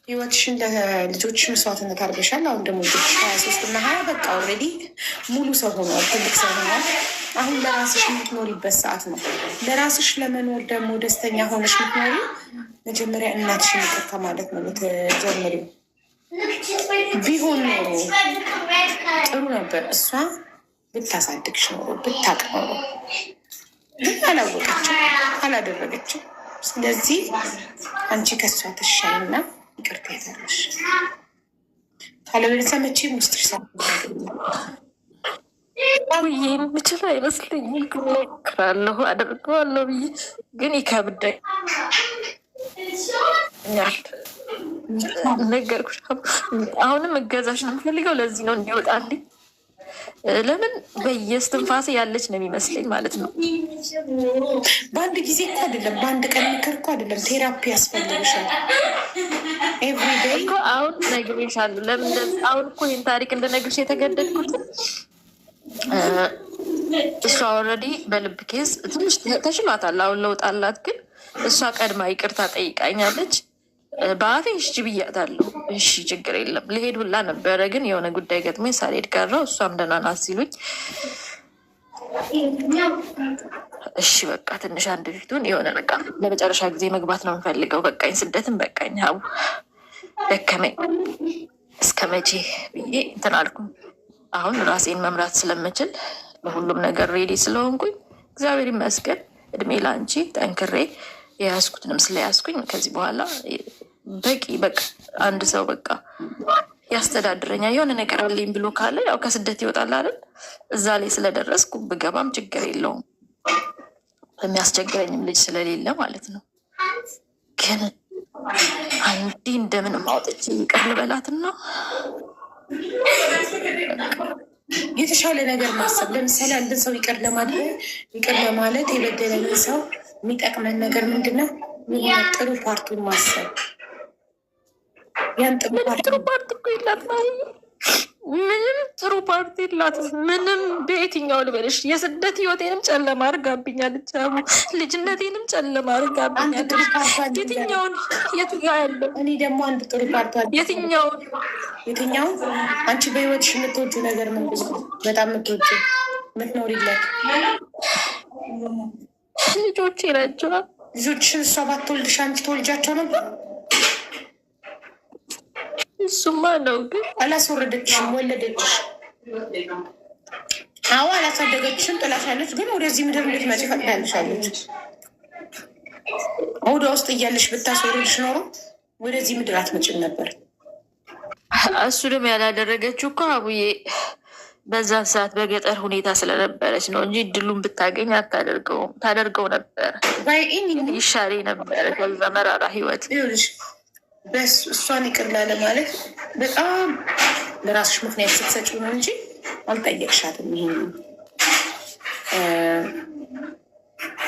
ህይወትሽን ለልጆችሽ መስዋዕትነት አድርገሻል። አሁን ደግሞ ልጆች 23 እና 20 በቃ ኦልሬዲ ሙሉ ሰው ሆነዋል፣ ትልቅ ሰው ሆነዋል። አሁን ለራስሽ የምትኖሪበት ሰዓት ነው። ለራስሽ ለመኖር ደግሞ ደስተኛ ሆነሽ የምትኖሪ መጀመሪያ እናትሽን ይቅርታ ማለት ነው የምትጀምሪው። ቢሆን ኖሮ ጥሩ ነበር። እሷ ብታሳድግሽ ኖሮ ብታቅ ኖሮ፣ ግን አላወቀችም፣ አላደረገችም። ስለዚህ አንቺ ከሷ ትሻይና ይቅርታ ይታለሽ። ካለበለዚያ መቼም ውስጥሽ ሳ ብዬ የምችል አይመስለኝም። እሞክራለሁ፣ አደርገዋለሁ ብዬ ግን ይከብዳኛል። ነገርኩሽ። አሁንም እገዛሽ ነው የምፈልገው። ለዚህ ነው እንዲወጣልኝ። ለምን በየስትንፋሴ ያለች ነው የሚመስለኝ ማለት ነው። በአንድ ጊዜ እኮ አይደለም፣ በአንድ ቀን ምክር እኮ አይደለም። ቴራፒ ያስፈልግሻል። ኤቭሪዴይ እኮ አሁን ነግሬሻለሁ። ለምን አሁን እኮ ይህን ታሪክ እንደነግርሽ የተገደድኩት እሷ ኦልሬዲ በልብ ኬዝ ትንሽ ተሽሏታል። አሁን ለውጥ አላት። ግን እሷ ቀድማ ይቅርታ ጠይቃኛለች። በአፌ እሺ ብያታለሁ። እሺ ችግር የለም ልሄድ ሁላ ነበረ፣ ግን የሆነ ጉዳይ ገጥሞኝ ሳልሄድ ቀረሁ። እሷም ደህና ናት ሲሉኝ እሺ በቃ ትንሽ አንድ ፊቱን የሆነ በቃ ለመጨረሻ ጊዜ መግባት ነው የምፈልገው። በቃኝ፣ ስደትን በቃኝ፣ ሀቡ ደከመኝ፣ እስከ መቼ ብዬ እንትን አልኩኝ። አሁን ራሴን መምራት ስለምችል ለሁሉም ነገር ሬዲ ስለሆንኩኝ እግዚአብሔር ይመስገን። እድሜ ላንቺ ጠንክሬ የያዝኩትንም ስለያዝኩኝ ከዚህ በኋላ በቂ በቃ አንድ ሰው በቃ ያስተዳድረኛል የሆነ ነገር አለኝ ብሎ ካለ ያው ከስደት ይወጣል አይደል? እዛ ላይ ስለደረስኩ ብገባም ችግር የለውም፣ የሚያስቸግረኝም ልጅ ስለሌለ ማለት ነው። ግን አንዴ እንደምንም አውጥቼ ይቅር ልበላትና የተሻለ ነገር ማሰብ። ለምሳሌ አንድን ሰው ይቅር ለማድረግ ይቅር ለማለት የበደለን ሰው የሚጠቅመን ነገር ምንድነው? የሆነ ጥሩ ፓርቱን ማሰብ። ያን ጥሩ ፓርቲ እኮ የላትም፣ ምንም ጥሩ ፓርቲ የላትም። ምንም በየትኛው ልበልሽ፣ የስደት ህይወቴንም ጨለማ አድርጋብኛለች። ልጅነቴንም ጨለማ አድርጋብኛለች። የትኛውን የቱ ጋ ያለው? እኔ ደግሞ አንድ ጥሩ ፓርቷ የትኛውን አንቺ በህይወትሽ የምትወጁ ነገር ምንድን ነው? በጣም የምትወጁ የምትኖሪለት ልጆቼ ናቸው። ልጆችሽን እሷ ባትወልድሽ አንቺ ተወልጃቸው ነበር? እሱማ ነው፣ ግን አላስወረደችሽም፣ ወለደችሽ። አዎ አላሳደገችሽም፣ ጥላሻለች። ግን ወደዚህ ምድር እንድትመጪ ፈቅዳልሻለች። ሆዷ ውስጥ እያለሽ ብታስወርድሽ ኖሮ ወደዚህ ምድር አትመጭም ነበር። እሱ ደግሞ ያላደረገችው እኮ አቡዬ በዛን ሰዓት በገጠር ሁኔታ ስለነበረች ነው እንጂ እድሉን ብታገኝ አታደርገውም። ታደርገው ነበር፣ ይሻሌ ነበረ ከዛ መራራ ህይወት። በስ እሷን ይቅር ላለ ማለት በጣም ለራስሽ ምክንያት ስትሰጪው ነው እንጂ አልጠየቅሻትም። ይሄ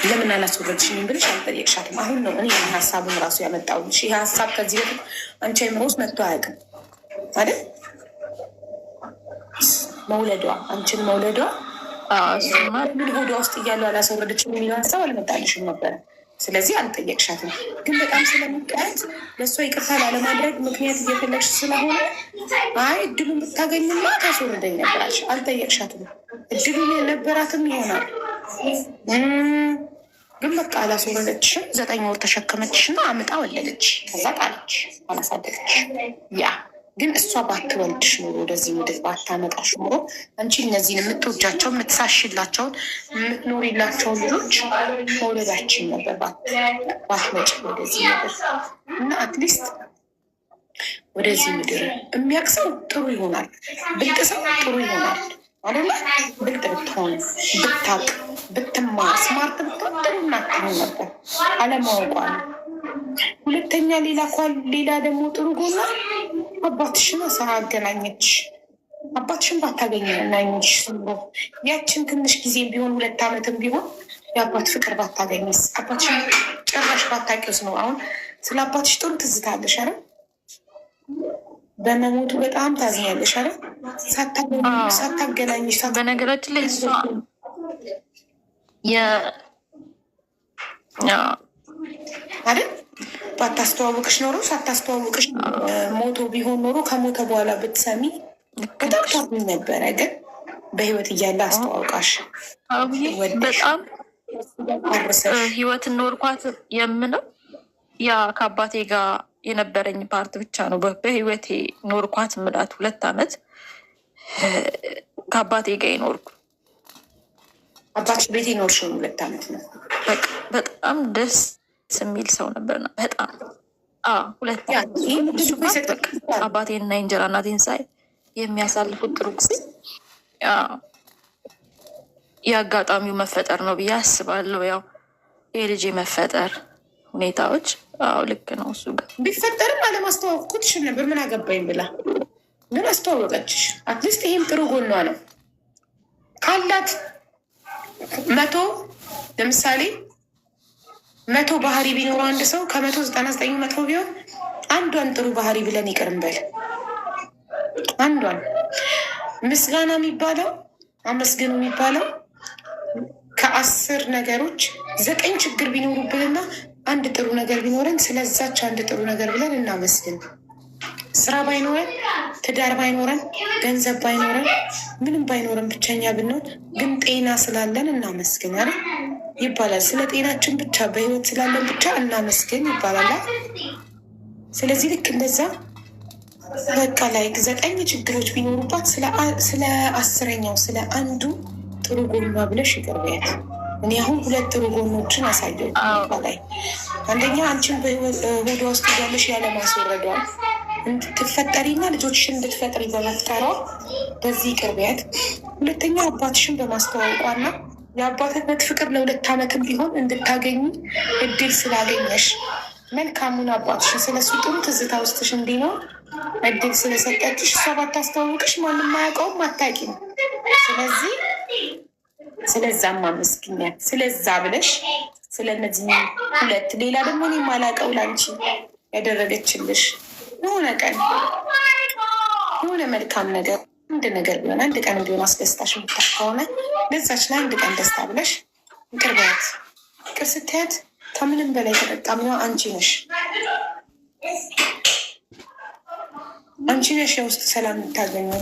ለምን አላስወረድሽኝም ብለሽ አልጠየቅሻትም። አሁን ነው እኔ ሀሳቡን ራሱ ያመጣሁልሽ። ይህ ሀሳብ ከዚህ በፊት አንቺ አይምሮ ውስጥ መጥቶ አያውቅም አይደል? መውለዷ አንቺን መውለዷ ምን ሆዷ ውስጥ እያለው አላስወረደችም የሚለው ሀሳብ አልመጣልሽም ነበረ። ስለዚህ አልጠየቅሻትም። ግን በጣም ስለምቀያት ለእሷ ይቅርታ ላለማድረግ ምክንያት እየፈለግሽ ስለሆነ አይ እድሉን ብታገኝማ ታስወርደኝ ነበራች። አልጠየቅሻትም። እድሉን የነበራትም ይሆናል፣ ግን በቃ አላስወረደችሽም። 9 ወር ተሸከመችሽና አምጣ ወለደች። ከዛ ጣለች፣ አላሳደገች። ያ ግን እሷ ባትወልድሽ ኖሮ ወደዚህ ምድር ባታመጣሽ ኖሮ አንቺ እነዚህን የምትወጃቸው የምትሳሽላቸውን የምትኖሪላቸውን ልጆች መውለዳችን ነበር ባትመጭ ወደዚህ ምድር እና አትሊስት ወደዚህ ምድር የሚያቅሰው ጥሩ ይሆናል፣ ብልጥ ሰው ጥሩ ይሆናል አደለ? ብልጥ ብትሆን ብታቅ ብትማር ስማርት ብትሆን ጥሩ እናትሆን ነበር። አለማወቋ ነው። ሁለተኛ ሌላ ደግሞ ጥሩ ጎና አባትሽን ሰው አገናኘች። አባትሽን ባታገኘ ናኝሽ ስምሮ ያችን ትንሽ ጊዜ ቢሆን 2 ዓመትም ቢሆን የአባት ፍቅር ባታገኝስ? አባትሽን ጭራሽ ባታውቂውስ ነው። አሁን ስለ አባትሽ ጥሩ ትዝታለሽ አይደል? በመሞቱ በጣም ታዝኛለሽ አይደል? ሳታገናኝሽ በነገራችን ላይ እሷ አይደል ባታስተዋውቅሽ ኖሮ ሳታስተዋውቅሽ ሞቶ ቢሆን ኖሮ ከሞተ በኋላ ብትሰሚ በጣም ታብኝ ነበረ። ግን በህይወት እያለ አስተዋውቃሽ በጣም ህይወትን ኖርኳት የምለው ያ ከአባቴ ጋር የነበረኝ ፓርት ብቻ ነው። በህይወቴ ኖርኳት ምላት 2 ዓመት ከአባቴ ጋር ይኖርኩ። አባትሽ ቤት ይኖርሽው 2 ዓመት ነው። በጣም ደስ የሚል ሰው ነበርና በጣም 2 ዓመት አባቴንና የእንጀራ እናቴን ሳይ የሚያሳልፉት ጥሩ ጊዜ የአጋጣሚው መፈጠር ነው ብዬ አስባለሁ። ያው የልጄ መፈጠር ሁኔታዎች ልክ ነው። እሱ ጋር ቢፈጠርም አለማስተዋወቅ እኮ ትችል ነበር። ምን አገባኝ ብላ ግን አስተዋወቀችሽ። አትሊስት ይሄም ጥሩ ጎኗ ነው። ካላት 100 ለምሳሌ 100 ባህሪ ቢኖረው አንድ ሰው ከ199 መጥፎ ቢሆን አንዷን ጥሩ ባህሪ ብለን ይቅር እንበል። አንዷን ምስጋና የሚባለው አመስግኑ የሚባለው ከ10 ነገሮች 9 ችግር ቢኖሩብንና አንድ ጥሩ ነገር ቢኖረን ስለዛች አንድ ጥሩ ነገር ብለን እናመስግን። ስራ ባይኖረን፣ ትዳር ባይኖረን፣ ገንዘብ ባይኖረን፣ ምንም ባይኖረን ብቸኛ ብንሆን ግን ጤና ስላለን እናመስግን አይደል ይባላል። ስለ ጤናችን ብቻ በህይወት ስላለን ብቻ እናመስግን ይባላል። ስለዚህ ልክ እንደዛ በቃ ላይ 9 ችግሮች ቢኖሩባት ስለ 10ኛው ስለ አንዱ ጥሩ ጎኗ ብለሽ ይቅር በያት። እኔ አሁን 2 ጥሩ ጎኖችን አሳየው ላይ አንደኛ አንቺን በሆዷ ውስጥ ያለሽ ያለማስወረዷ እንድትፈጠሪና ልጆችሽን እንድትፈጥሪ በመፍጠሯ በዚህ ይቅር በያት። ሁለተኛ አባትሽን በማስተዋወቋና የአባትነት ፍቅር ለ2 ዓመትም ቢሆን እንድታገኙ እድል ስላገኘሽ መልካሙን አባትሽን ስለሱ ጥሩ ትዝታ ውስጥሽ እንዲኖር እድል ስለሰጠችሽ እሷ ባታስተዋውቅሽ ማንም አያውቀውም፣ አታውቂም። ስለዚህ ስለዛም አመስግኛት ስለዛ ብለሽ ስለነዚህ 2 ሌላ ደግሞ እኔ የማላውቀው ላንቺ ያደረገችልሽ የሆነ ቀን የሆነ መልካም ነገር አንድ ነገር ቢሆን አንድ ቀን ቢሆን አስደስታሽ የምታውቅ ከሆነ ለዛች ላይ 1 ቀን ደስታ ብለሽ ይቅር በያት። ይቅር ስትያት ከምንም በላይ ተጠቃሚዋ አንቺ ነሽ። አንቺ ነሽ የውስጥ ሰላም የምታገኘው።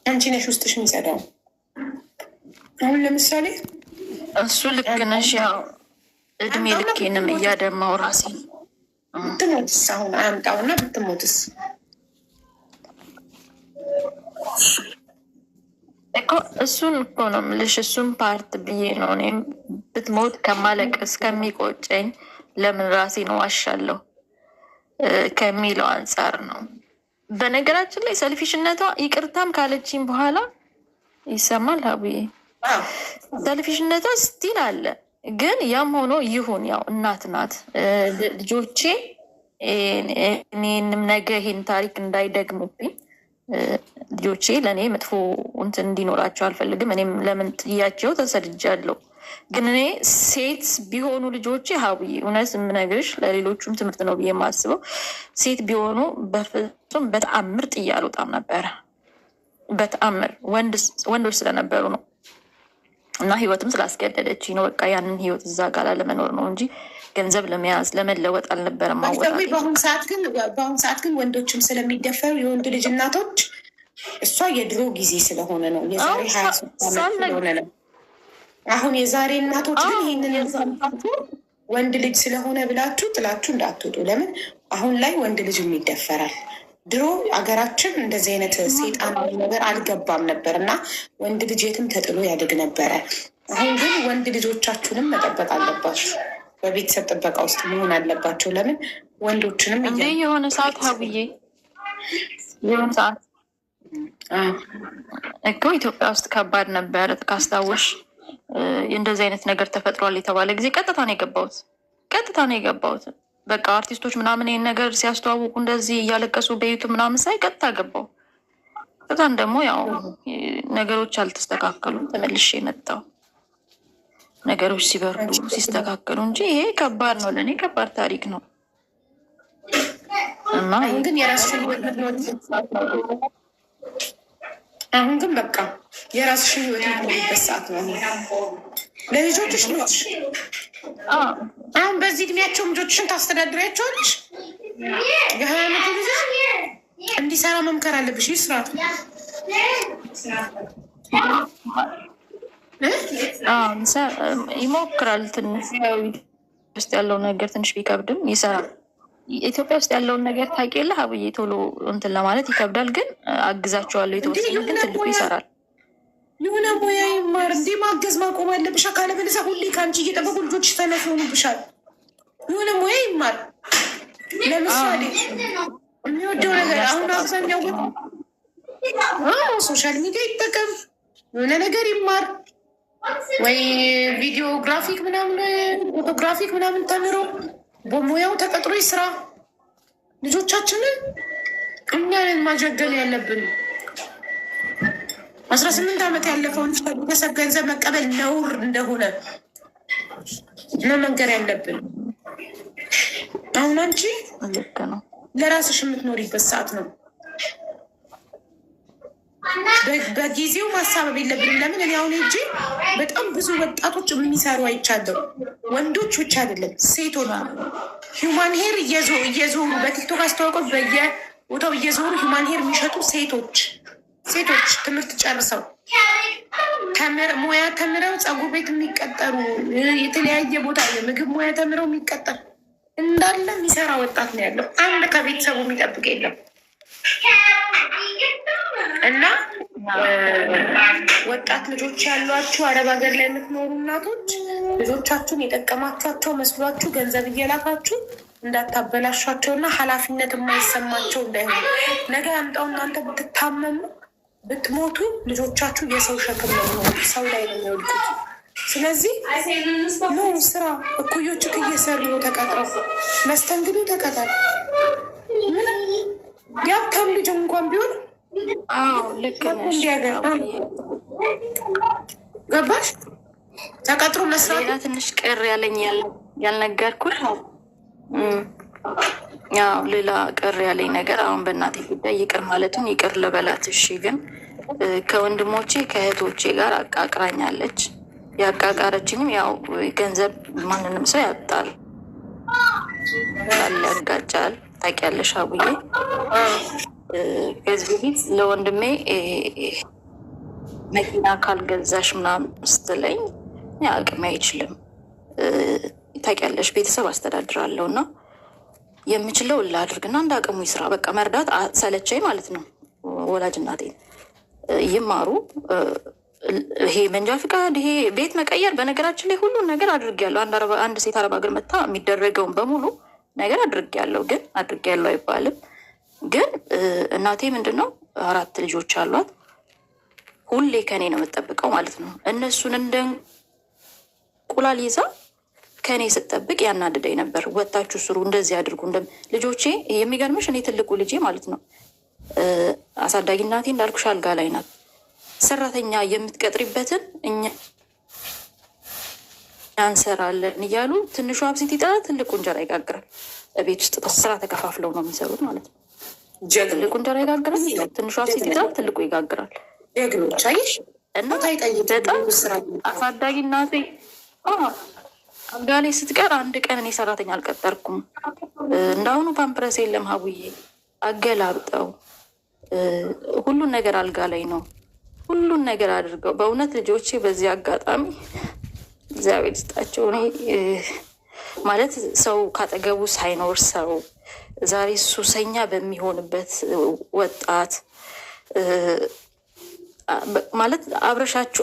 አንቺ ነሽ ውስጥሽ የሚጸዳው። አሁን ለምሳሌ እሱ ልክ ነሽ። ያው እድሜ ልኬንም እያደማው ራሴ ብትሞትስ አሁን አያምጣውና ብትሞትስ እኮ እሱን እኮ ነው የምልሽ። እሱን ፓርት ብዬ ነው እኔም ብትሞት ከማለቀስ ከሚቆጨኝ ለምን ራሴን ዋሻለሁ ከሚለው አንጻር ነው። በነገራችን ላይ ሰልፊሽነቷ ይቅርታም ካለችኝ በኋላ ይሰማል ሀቡዬ፣ ሰልፊሽነቷ ስቲል አለ። ግን ያም ሆኖ ይሁን፣ ያው እናት ናት። ልጆቼ እኔንም ነገ ይሄን ታሪክ እንዳይደግሙብኝ ልጆቼ ለእኔ መጥፎ እንትን እንዲኖራቸው አልፈልግም። እኔም ለምን ጥያቸው ተሰድጃለሁ። ግን እኔ ሴት ቢሆኑ ልጆቼ ሀቡዬ እውነት የምነግርሽ ለሌሎቹም ትምህርት ነው ብዬ የማስበው ሴት ቢሆኑ በፍጹም በተአምር ጥዬ አልወጣም ነበረ። በተአምር ወንዶች ስለነበሩ ነው እና ህይወትም ስላስገደደች ነው። በቃ ያንን ህይወት እዛ ጋር ለመኖር ነው እንጂ ገንዘብ ለመያዝ ለመለወጥ አልነበረም። በአሁኑ ሰዓት ግን ወንዶችም ስለሚደፈሩ የወንድ ልጅ እናቶች እሷ የድሮ ጊዜ ስለሆነ ነው፣ የዛሬ 23 ዓመት ስለሆነ ነው። አሁን የዛሬ እናቶች ግን ይህንን ወንድ ልጅ ስለሆነ ብላችሁ ጥላችሁ እንዳትወጡ። ለምን አሁን ላይ ወንድ ልጅም ይደፈራል። ድሮ አገራችን እንደዚህ አይነት ሴጣን ነገር አልገባም ነበር እና ወንድ ልጅ የትም ተጥሎ ያድግ ነበረ። አሁን ግን ወንድ ልጆቻችሁንም መጠበቅ አለባችሁ። በቤተሰብ ጥበቃ ውስጥ መሆን አለባቸው። ለምን ወንዶችንም እንዴ የሆነ ሰዓት ሀብዬ የሆነ ሰዓት እኮ ኢትዮጵያ ውስጥ ከባድ ነበር ካስታወሽ፣ እንደዚህ አይነት ነገር ተፈጥሯል የተባለ ጊዜ ቀጥታ ነው የገባሁት። በቃ አርቲስቶች ምናምን ይህን ነገር ሲያስተዋውቁ እንደዚህ እያለቀሱ በዩቱ ምናምን ሳይ ቀጥታ ገባው። በጣም ደግሞ ያው ነገሮች አልተስተካከሉም፣ ተመልሼ የመጣው ነገሮች ሲበርዱ ሲስተካከሉ እንጂ ይሄ ከባድ ነው፣ ለእኔ ከባድ ታሪክ ነው። እና አሁን ግን በቃ የራስሽን ህይወት የምትኖሪበት ሰዓት ነው። ለልጆችሽ ልጆች አሁን በዚህ እድሜያቸው ልጆችሽን ታስተዳድሪያቸዋለሽ። የሀያ ዓመት ልጅ እንዲሰራ መምከር አለብሽ። ይህ ስርዓት ይሞክራል። ትንሽ ውስጥ ያለው ነገር ትንሽ ቢከብድም ይሰራል። ኢትዮጵያ ውስጥ ያለውን ነገር ታውቂያለሽ አብዬ፣ ቶሎ እንትን ለማለት ይከብዳል፣ ግን አግዛቸዋለሁ የተወሰነ፣ ግን ትልቁ ይሰራል። የሆነ ሙያ ይማር እንዴ! ማገዝ ማቆም አለብሽ። ካለበለዚያ ሁሌ ከአንቺ እየጠበቁ ልጆች ተነሱ ሆኑብሻል። የሆነ ሙያ ይማር። ለምሳሌ የሚወደው ነገር አሁን አብዛኛው ሶሻል ሚዲያ ይጠቀም፣ የሆነ ነገር ይማር፣ ወይ ቪዲዮግራፊክ ምናምን ፎቶግራፊክ ምናምን ተምሮ በሙያው ተቀጥሮ ይስራ። ልጆቻችንን እኛንን ማጀገል ያለብን 18 ዓመት ያለፈውን ቤተሰብ ገንዘብ መቀበል ነውር እንደሆነ ነው መንገር ያለብን። አሁን አንቺ ለራስሽ የምትኖሪበት ሰዓት ነው። በጊዜው ማሳበብ የለብንም። ለምን እኔ አሁን ሄጄ በጣም ብዙ ወጣቶች የሚሰሩ አይቻለሁ። ወንዶች ብቻ አይደለም ሴቶች ሂውማን ሄር እየዞሩ በቲክቶክ አስተዋውቀው በየቦታው እየዞሩ ሂውማን ሄር የሚሸጡ ሴቶች ትምህርት ጨርሰው ሙያ ተምረው ፀጉር ቤት የሚቀጠሩ የተለያየ ቦታ የምግብ ሙያ ተምረው የሚቀጠር እንዳለ የሚሰራ ወጣት ነው ያለው። አንድ ከቤተሰቡ የሚጠብቅ የለም። እና ወጣት ልጆች ያሏችሁ አረብ ሀገር ላይ የምትኖሩ እናቶች ልጆቻችሁን የጠቀማችኋቸው መስሏችሁ ገንዘብ እየላካችሁ እንዳታበላሿቸው እና ኃላፊነት የማይሰማቸው እንዳይሆኑ። ነገ አምጣው እናንተ ብትታመሙ ብትሞቱ ልጆቻችሁ የሰው ሸክም ነው የሚሆኑት፣ ሰው ላይ ነው የሚወድቁት። ስለዚህ ኖ ስራ እኩዮች እየሰሩ ነው ተቀጥረው መስተንግዶ ተቀጣል የሀብታም ልጅ እንኳን ቢሆን ልክ ገባሽ ተቀጥሮ መስራት። ሌላ ትንሽ ቅር ያለኝ ያልነገርኩሽ ያው ሌላ ቅር ያለኝ ነገር አሁን በእናቴ ጉዳይ ይቅር ማለቱን ይቅር ልበላት። እሺ ግን ከወንድሞቼ ከእህቶቼ ጋር አቃቅራኛለች። ያቃቃረችኝም ያው ገንዘብ ማንንም ሰው ያጣል፣ ያጋጫል። ታውቂያለሽ አቡዬ ከዚህ በፊት ለወንድሜ መኪና ካልገዛሽ ምናምን ስትለኝ አቅሜ አይችልም። ታውቂያለሽ ቤተሰብ አስተዳድራለሁ እና የምችለው ላድርግና እንደ አቅሙ ይስራ። በቃ መርዳት ሰለቸኝ ማለት ነው። ወላጅ እናቴን ይማሩ፣ ይሄ መንጃ ፍቃድ፣ ይሄ ቤት መቀየር፣ በነገራችን ላይ ሁሉን ነገር አድርጌያለሁ። አንድ ሴት አረብ ሀገር መታ የሚደረገውን በሙሉ ነገር አድርጌያለሁ። ግን አድርጌያለሁ አይባልም። ግን እናቴ ምንድን ነው 4 ልጆች አሏት። ሁሌ ከኔ ነው የምጠብቀው ማለት ነው። እነሱን እንደ እንቁላል ይዛ ከኔ ስጠብቅ ያናድደኝ ነበር። ወጣችሁ ስሩ፣ እንደዚህ አድርጉ። ልጆቼ የሚገርምሽ እኔ ትልቁ ልጄ ማለት ነው አሳዳጊ እናቴ እንዳልኩሽ አልጋ ላይ ናት። ሰራተኛ የምትቀጥሪበትን እኛ እንሰራለን እያሉ ትንሹ አብሲት ይጠራል፣ ትልቁ እንጀራ ይጋግራል። ቤት ውስጥ ስራ ተከፋፍለው ነው የሚሰሩት ማለት ነው። ትልቁ እንጀራ ይጋግራል፣ ትንሹ አብሲት ይጠራል፣ ትልቁ ይጋግራል። እና በጣም አሳዳጊ እናቴ አልጋ ላይ ስትቀር አንድ ቀን እኔ ሰራተኛ አልቀጠርኩም። እንዳሁኑ ፓምፕረስ የለም ሀቡዬ፣ አገላብጠው ሁሉን ነገር አልጋ ላይ ነው ሁሉን ነገር አድርገው። በእውነት ልጆቼ በዚህ አጋጣሚ እግዚአብሔር ይስጣቸው። እኔ ማለት ሰው ካጠገቡ ሳይኖር ሰው ዛሬ ሱሰኛ በሚሆንበት ወጣት ማለት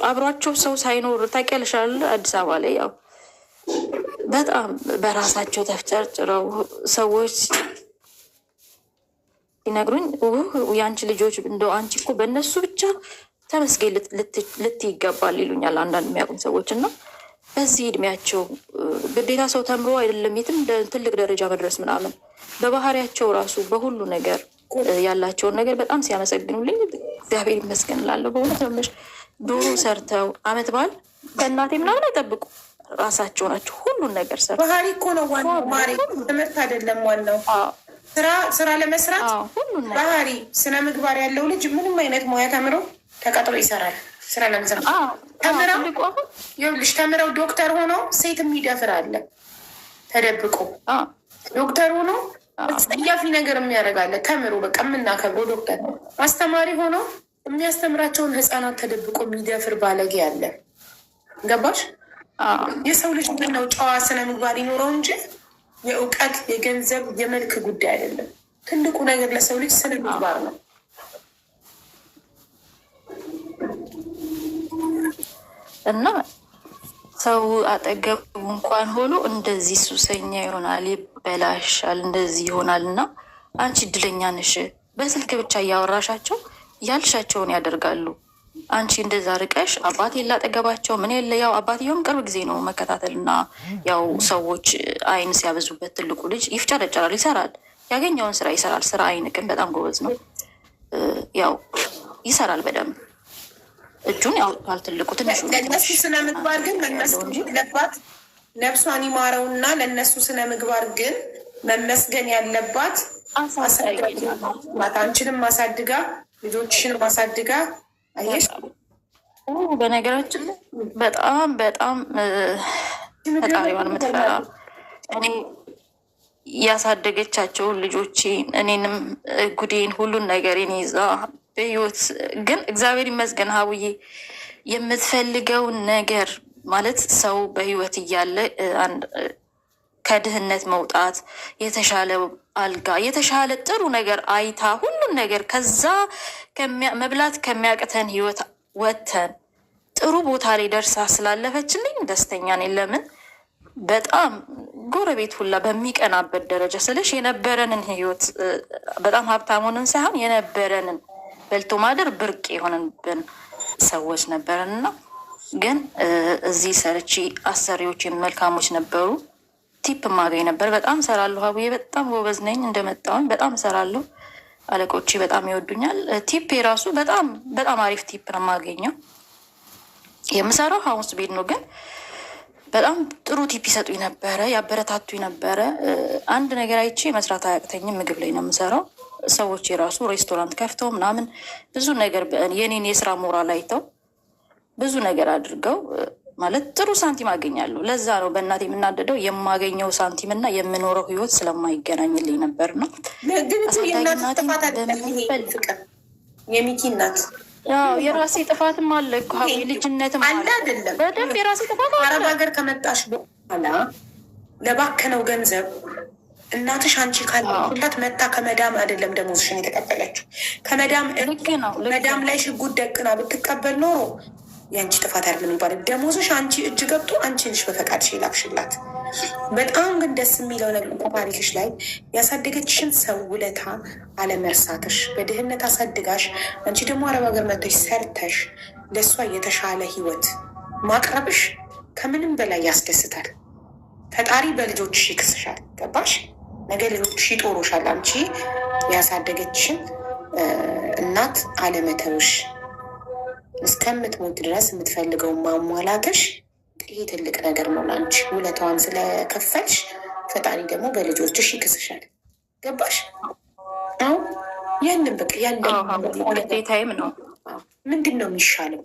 አብሯቸው ሰው ሳይኖር ታውቂያለሽ፣ አዲስ አበባ ላይ ያው በጣም በራሳቸው ተፍጨርጭረው ሰዎች ሲነግሩኝ የአንቺ ልጆች እንደው አንቺ እኮ በእነሱ ብቻ ተመስገን ልት ይገባል ይሉኛል አንዳንድ የሚያውቁኝ ሰዎች። እና በዚህ እድሜያቸው ግዴታ ሰው ተምሮ አይደለም የትም ትልቅ ደረጃ መድረስ ምናምን፣ በባህሪያቸው ራሱ በሁሉ ነገር ያላቸውን ነገር በጣም ሲያመሰግኑልኝ እግዚአብሔር ይመስገን እላለሁ። በእውነት ነው የምልሽ። ዶሮ ሰርተው አመት በዓል ከእናቴ ምናምን አይጠብቁ፣ ራሳቸው ናቸው ሁሉን ነገር ሰርተው። ባህሪ እኮ ነው ዋናው ማሪ፣ ትምህርት አይደለም ዋናው። ስራ ለመስራት ባህሪ፣ ስነ ምግባር ያለው ልጅ ምንም አይነት ሙያ ተምረው ተቀጥሮ ይሰራል። ስራ ለመስራት ተምረው ዶክተር ሆኖ ሴት የሚደፍር አለ ተደብቆ። ዶክተር ሆኖ አስጸያፊ ነገር የሚያደርጋለ ተምሮ በቃ የምናከብረው ዶክተር። አስተማሪ ሆኖ የሚያስተምራቸውን ህፃናት ተደብቆ የሚደፍር ባለጌ አለ። ገባሽ? የሰው ልጅ ምነው ጨዋ ስነ ምግባር ይኖረው እንጂ የእውቀት የገንዘብ የመልክ ጉዳይ አይደለም። ትልቁ ነገር ለሰው ልጅ ስነ ምግባር ነው። እና ሰው አጠገቡ እንኳን ሆኖ እንደዚህ ሱሰኛ ይሆናል፣ ይበላሻል፣ እንደዚህ ይሆናል። እና አንቺ እድለኛ ነሽ፣ በስልክ ብቻ እያወራሻቸው ያልሻቸውን ያደርጋሉ። አንቺ እንደዛ ርቀሽ አባት የለ አጠገባቸው ምን የለ። ያው አባትየውም ቅርብ ጊዜ ነው መከታተል እና ያው ሰዎች አይን ሲያበዙበት ትልቁ ልጅ ይፍጨረጨራል፣ ይሰራል፣ ያገኘውን ስራ ይሰራል። ስራ አይንቅም፣ በጣም ጎበዝ ነው። ያው ይሰራል በደንብ እጁን ያውጣል። ትልቁ ትንሹ ለእነሱ ስነ ምግባር ግን መመስገን ነፍሷን ይማረውና ለእነሱ ስነ ምግባር ግን መመስገን ያለባት አንቺንም ማሳድጋ ልጆችሽን ማሳድጋ። አየሽ በነገራችን ላይ በጣም በጣም ፈጣሪዋን የምትፈራ እኔ ያሳደገቻቸውን ልጆቼን እኔንም ጉዴን ሁሉን ነገሬን ይዛ በህይወት ግን እግዚአብሔር ይመስገን ሀቡዬ የምትፈልገውን ነገር ማለት ሰው በህይወት እያለ ከድህነት መውጣት የተሻለ አልጋ የተሻለ ጥሩ ነገር አይታ ሁሉን ነገር ከዛ መብላት ከሚያቅተን ህይወት ወጥተን ጥሩ ቦታ ላይ ደርሳ ስላለፈችልኝ ደስተኛ ነኝ። ለምን በጣም ጎረቤት ሁላ በሚቀናበት ደረጃ ስልሽ የነበረንን ህይወት በጣም ሀብታሙንን ሳይሆን የነበረንን በልቶ ማደር ብርቅ የሆነብን ሰዎች ነበረን እና ግን እዚህ ሰርቺ አሰሪዎች መልካሞች ነበሩ። ቲፕ ማገኝ ነበር። በጣም እሰራለሁ ሀቡዬ፣ በጣም ጎበዝ ነኝ። እንደመጣሁኝ በጣም እሰራለሁ። አለቆቼ በጣም ይወዱኛል። ቲፕ የራሱ በጣም በጣም አሪፍ ቲፕ ነው የማገኘው። የምሰራው ሐሙስ ቤት ነው፣ ግን በጣም ጥሩ ቲፕ ይሰጡኝ ነበረ፣ ያበረታቱኝ ነበረ። አንድ ነገር አይቼ መስራት አያቅተኝም። ምግብ ላይ ነው የምሰራው። ሰዎች የራሱ ሬስቶራንት ከፍተው ምናምን ብዙ ነገር የኔን የስራ ሞራል አይተው ብዙ ነገር አድርገው ማለት ጥሩ ሳንቲም አገኛለሁ። ለዛ ነው በእናት የምናደደው የማገኘው ሳንቲም እና የምኖረው ህይወት ስለማይገናኝልኝ ነበር ነው። የሚኪ እናት የራሴ ጥፋትም አለ እኮ ልጅነትም አለ አይደለም። በደንብ የራሴ ጥፋት አለ። አረብ ሀገር ከመጣሽ በኋላ ለባከነው ገንዘብ እናትሽ አንቺ ካላት መታ ከመዳም አይደለም ደሞዝሽን የተቀበለችው ከመዳም ላይ ሽጉጥ ደቅና ብትቀበል ኖሮ የአንቺ ጥፋት አይደለም የሚባለው። ደሞዝሽ አንቺ እጅ ገብቶ አንቺ ነሽ በፈቃድሽ የላክሽላት። በጣም ግን ደስ የሚለው ነገር ታሪክሽ ላይ ያሳደገችሽን ሰው ውለታ አለመርሳትሽ፣ በድህነት አሳድጋሽ አንቺ ደግሞ አረብ ሀገር መጥተሽ ሰርተሽ ለእሷ የተሻለ ህይወት ማቅረብሽ ከምንም በላይ ያስደስታል። ፈጣሪ በልጆችሽ ይክስሻል። ገባሽ? ነገ ልጆችሽ ይጦሩሻል። አንቺ ያሳደገችሽን እናት አለመተውሽ እስከምትሞት ድረስ የምትፈልገውን ማሟላትሽ ይህ ትልቅ ነገር ነው ለአንቺ። ውለታዋን ስለከፈልሽ ፈጣሪ ደግሞ በልጆችሽ ይክስሻል። ገባሽ? አሁን ያንን በቃ ያንዴታይም ነው። ምንድን ነው የሚሻለው?